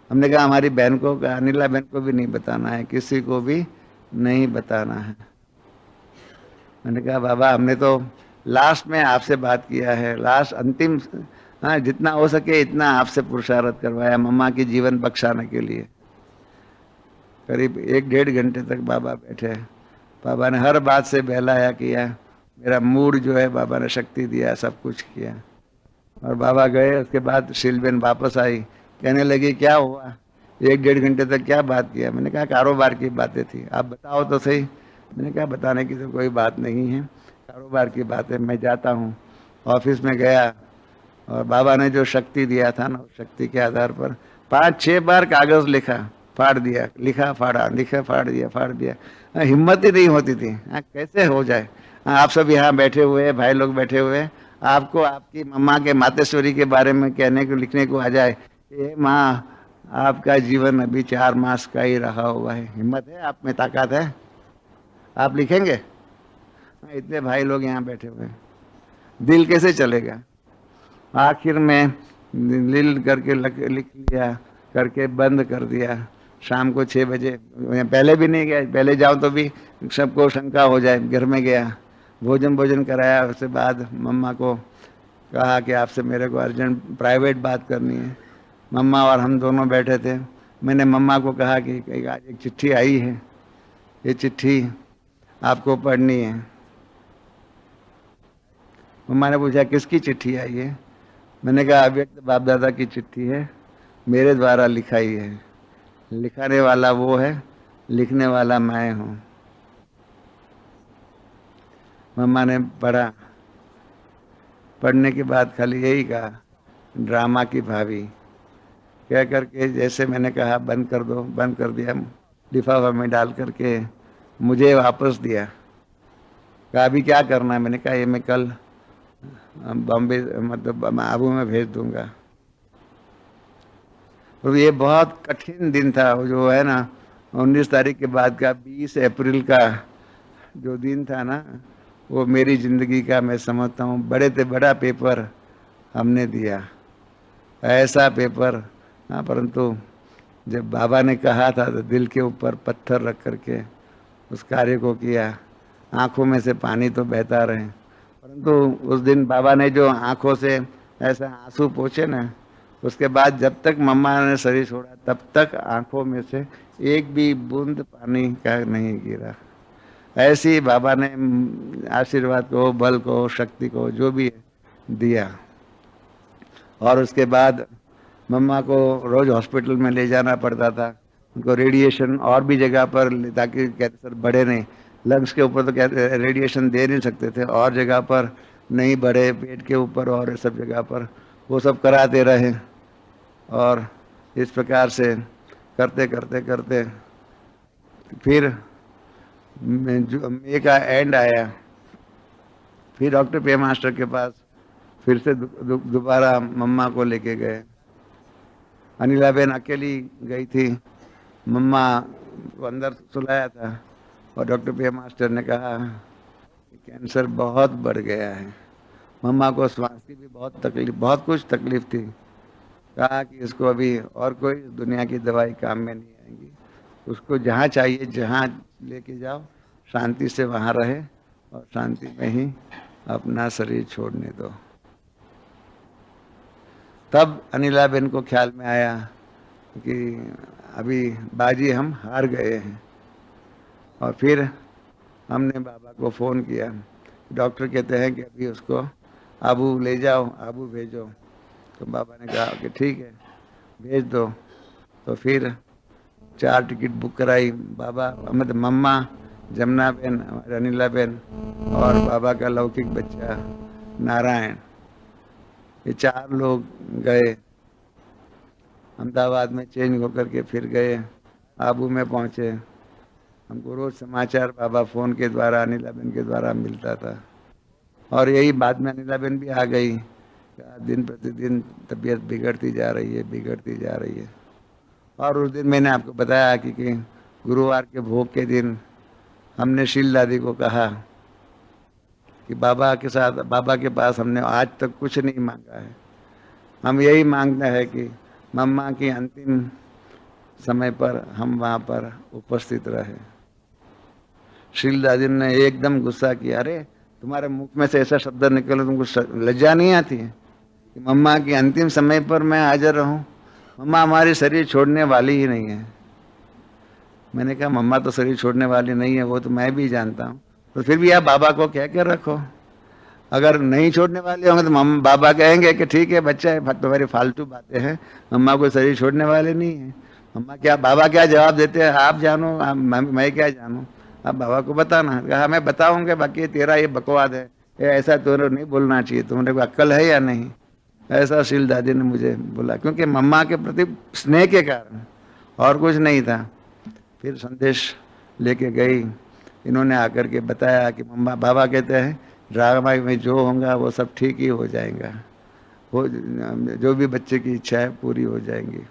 हमने कहा हमारी बहन को, अनिला बहन को भी नहीं बताना है, किसी को भी नहीं बताना है। मैंने कहा बाबा हमने तो लास्ट में आपसे बात किया है, लास्ट अंतिम, हाँ जितना हो सके इतना आपसे पुरुषार्थ करवाया मम्मा की जीवन बख्शाने के लिए। करीब 1-1.5 घंटे तक बाबा बैठे, बाबा ने हर बात से बहलाया किया, मेरा मूड जो है बाबा ने शक्ति दिया, सब कुछ किया। और बाबा गए, उसके बाद शीलबेन वापस आई, कहने लगी क्या हुआ, 1-1.5 घंटे तक क्या बात किया? मैंने कहा कारोबार की बातें थी, आप बताओ तो सही। मैंने कहा बताने की तो कोई बात नहीं है, कारोबार की बात है, मैं जाता हूँ। ऑफिस में गया और बाबा ने जो शक्ति दिया था ना, उस शक्ति के आधार पर 5-6 बार कागज लिखा, फाड़ दिया, लिखा फाड़ा, लिखा फाड़ दिया, फाड़ दिया, हिम्मत ही नहीं होती थी। कैसे हो जाए? आप सब यहाँ बैठे हुए, भाई लोग बैठे हुए, आपको आपकी मम्मा के मातेश्वरी के बारे में कहने को, लिखने को आ जाए, ये माँ आपका जीवन अभी 4 मास का ही रहा हुआ है, हिम्मत है आप में, ताकत है, आप लिखेंगे? इतने भाई लोग यहाँ बैठे हुए, दिल कैसे चलेगा? आखिर में लिल करके लिख लिया, करके बंद कर दिया। शाम को 6 बजे, पहले भी नहीं गया, पहले जाओ तो भी सबको शंका हो जाए, घर में गया, भोजन कराया, उसके बाद मम्मा को कहा कि आपसे मेरे को अर्जेंट प्राइवेट बात करनी है। मम्मा और हम दोनों बैठे थे। मैंने मम्मा को कहा कि आज एक चिट्ठी आई है, ये चिट्ठी आपको पढ़नी है। मम्मा ने पूछा किसकी चिट्ठी आई है? मैंने कहा अव्यक्त बाप दादा की चिट्ठी है, मेरे द्वारा लिखाई है, लिखाने वाला वो है, लिखने वाला मैं हूँ। मम्मा ने पढ़ा, पढ़ने के बाद खाली यही कहा, ड्रामा की भाभी, कह करके जैसे मैंने कहा बंद कर दो, बंद कर दिया, लिफाफा में डाल करके मुझे वापस दिया। कहा अभी क्या करना है? मैंने कहा ये मैं कल बॉम्बे मतलब आबू में भेज दूंगा। तो ये बहुत कठिन दिन था जो है ना, 19 तारीख के बाद का 20 अप्रैल का जो दिन था ना, वो मेरी जिंदगी का मैं समझता हूँ बड़े से बड़ा पेपर हमने दिया, ऐसा पेपर। हाँ, परंतु जब बाबा ने कहा था तो दिल के ऊपर पत्थर रख करके उस कार्य को किया। आंखों में से पानी तो बहता रहे, परंतु उस दिन बाबा ने जो आंखों से ऐसा आंसू पोंछे ना, उसके बाद जब तक मम्मा ने शरीर छोड़ा तब तक आंखों में से एक भी बूंद पानी का नहीं गिरा। ऐसे ही बाबा ने आशीर्वाद को, बल को, शक्ति को, जो भी दिया। और उसके बाद मम्मा को रोज हॉस्पिटल में ले जाना पड़ता था, उनको रेडिएशन और भी जगह पर, ताकि कहते सर बढ़े नहीं, लंग्स के ऊपर तो कहते रेडिएशन दे नहीं सकते थे, और जगह पर नहीं बढ़े, पेट के ऊपर और सब जगह पर वो सब कराते रहे। और इस प्रकार से करते करते करते फिर मई का एंड आया। फिर डॉक्टर पे मास्टर के पास फिर से दोबारा मम्मा को लेके गए। अनिला बहन अकेली गई थी, मम्मा को अंदर सुलाया था और डॉक्टर पे मास्टर ने कहा कि कैंसर बहुत बढ़ गया है। मम्मा को श्वास की भी बहुत तकलीफ, बहुत कुछ तकलीफ थी। कहा कि इसको अभी और कोई दुनिया की दवाई काम में नहीं आएगी, उसको जहाँ चाहिए जहाँ लेके जाओ, शांति से वहाँ रहे और शांति में ही अपना शरीर छोड़ने दो। तब अनिला बहन को ख्याल में आया कि अभी बाजी हम हार गए हैं। और फिर हमने बाबा को फ़ोन किया, डॉक्टर कहते हैं कि अभी उसको आबू ले जाओ, आबू भेजो। तो बाबा ने कहा कि ठीक है भेज दो। तो फिर 4 टिकट बुक कराई। बाबा मतलब मम्मा, जमुना बहन, अनिला बहन और बाबा का लौकिक बच्चा नारायण, ये 4 लोग गए। अहमदाबाद में चेंज होकर के फिर गए, आबू में पहुँचे। हमको रोज समाचार बाबा फ़ोन के द्वारा, अनिला बहन के द्वारा मिलता था। और यही बाद में अनिला बहन भी आ गई, दिन प्रतिदिन तबीयत बिगड़ती जा रही है, बिगड़ती जा रही है। और उस दिन मैंने आपको बताया कि गुरुवार के भोग के दिन हमने शील दादी को कहा कि बाबा के साथ, बाबा के पास हमने आज तक कुछ नहीं मांगा है, हम यही मांगते हैं कि मम्मा की अंतिम समय पर हम वहाँ पर उपस्थित रहे। शील दादी ने एकदम गुस्सा किया, अरे तुम्हारे मुख में से ऐसा शब्द निकले, तुमको लज्जा नहीं आती है कि मम्मा की अंतिम समय पर मैं हाजिर रहूं? मम्मा हमारी शरीर छोड़ने वाली ही नहीं है। मैंने कहा मम्मा तो शरीर छोड़ने वाली नहीं है, वो तो मैं भी जानता हूँ, तो फिर भी आप बाबा को कह के रखो। अगर नहीं छोड़ने वाले होंगे तो मम्मा बाबा कहेंगे कि ठीक है बच्चा है, तुम्हारी फालतू बातें हैं, मम्मा को शरीर छोड़ने वाले नहीं है। मम्मा क्या, बाबा क्या जवाब देते हैं आप जानो, मैं क्या जानूँ, आप बाबा को बताना। कहा मैं बताऊंगा, बाकी तेरा ये बकवाद है, ये ऐसा तुम्हें नहीं बोलना चाहिए, तुम्हारे को अक्ल है या नहीं? ऐसा शील दादी ने मुझे बोला, क्योंकि मम्मा के प्रति स्नेह के कारण, और कुछ नहीं था। फिर संदेश लेके गई, इन्होंने आकर के बताया कि मम्मा, बाबा कहते हैं ड्रामा में जो होगा वो सब ठीक ही हो जाएगा, वो जो भी बच्चे की इच्छा है पूरी हो जाएंगी।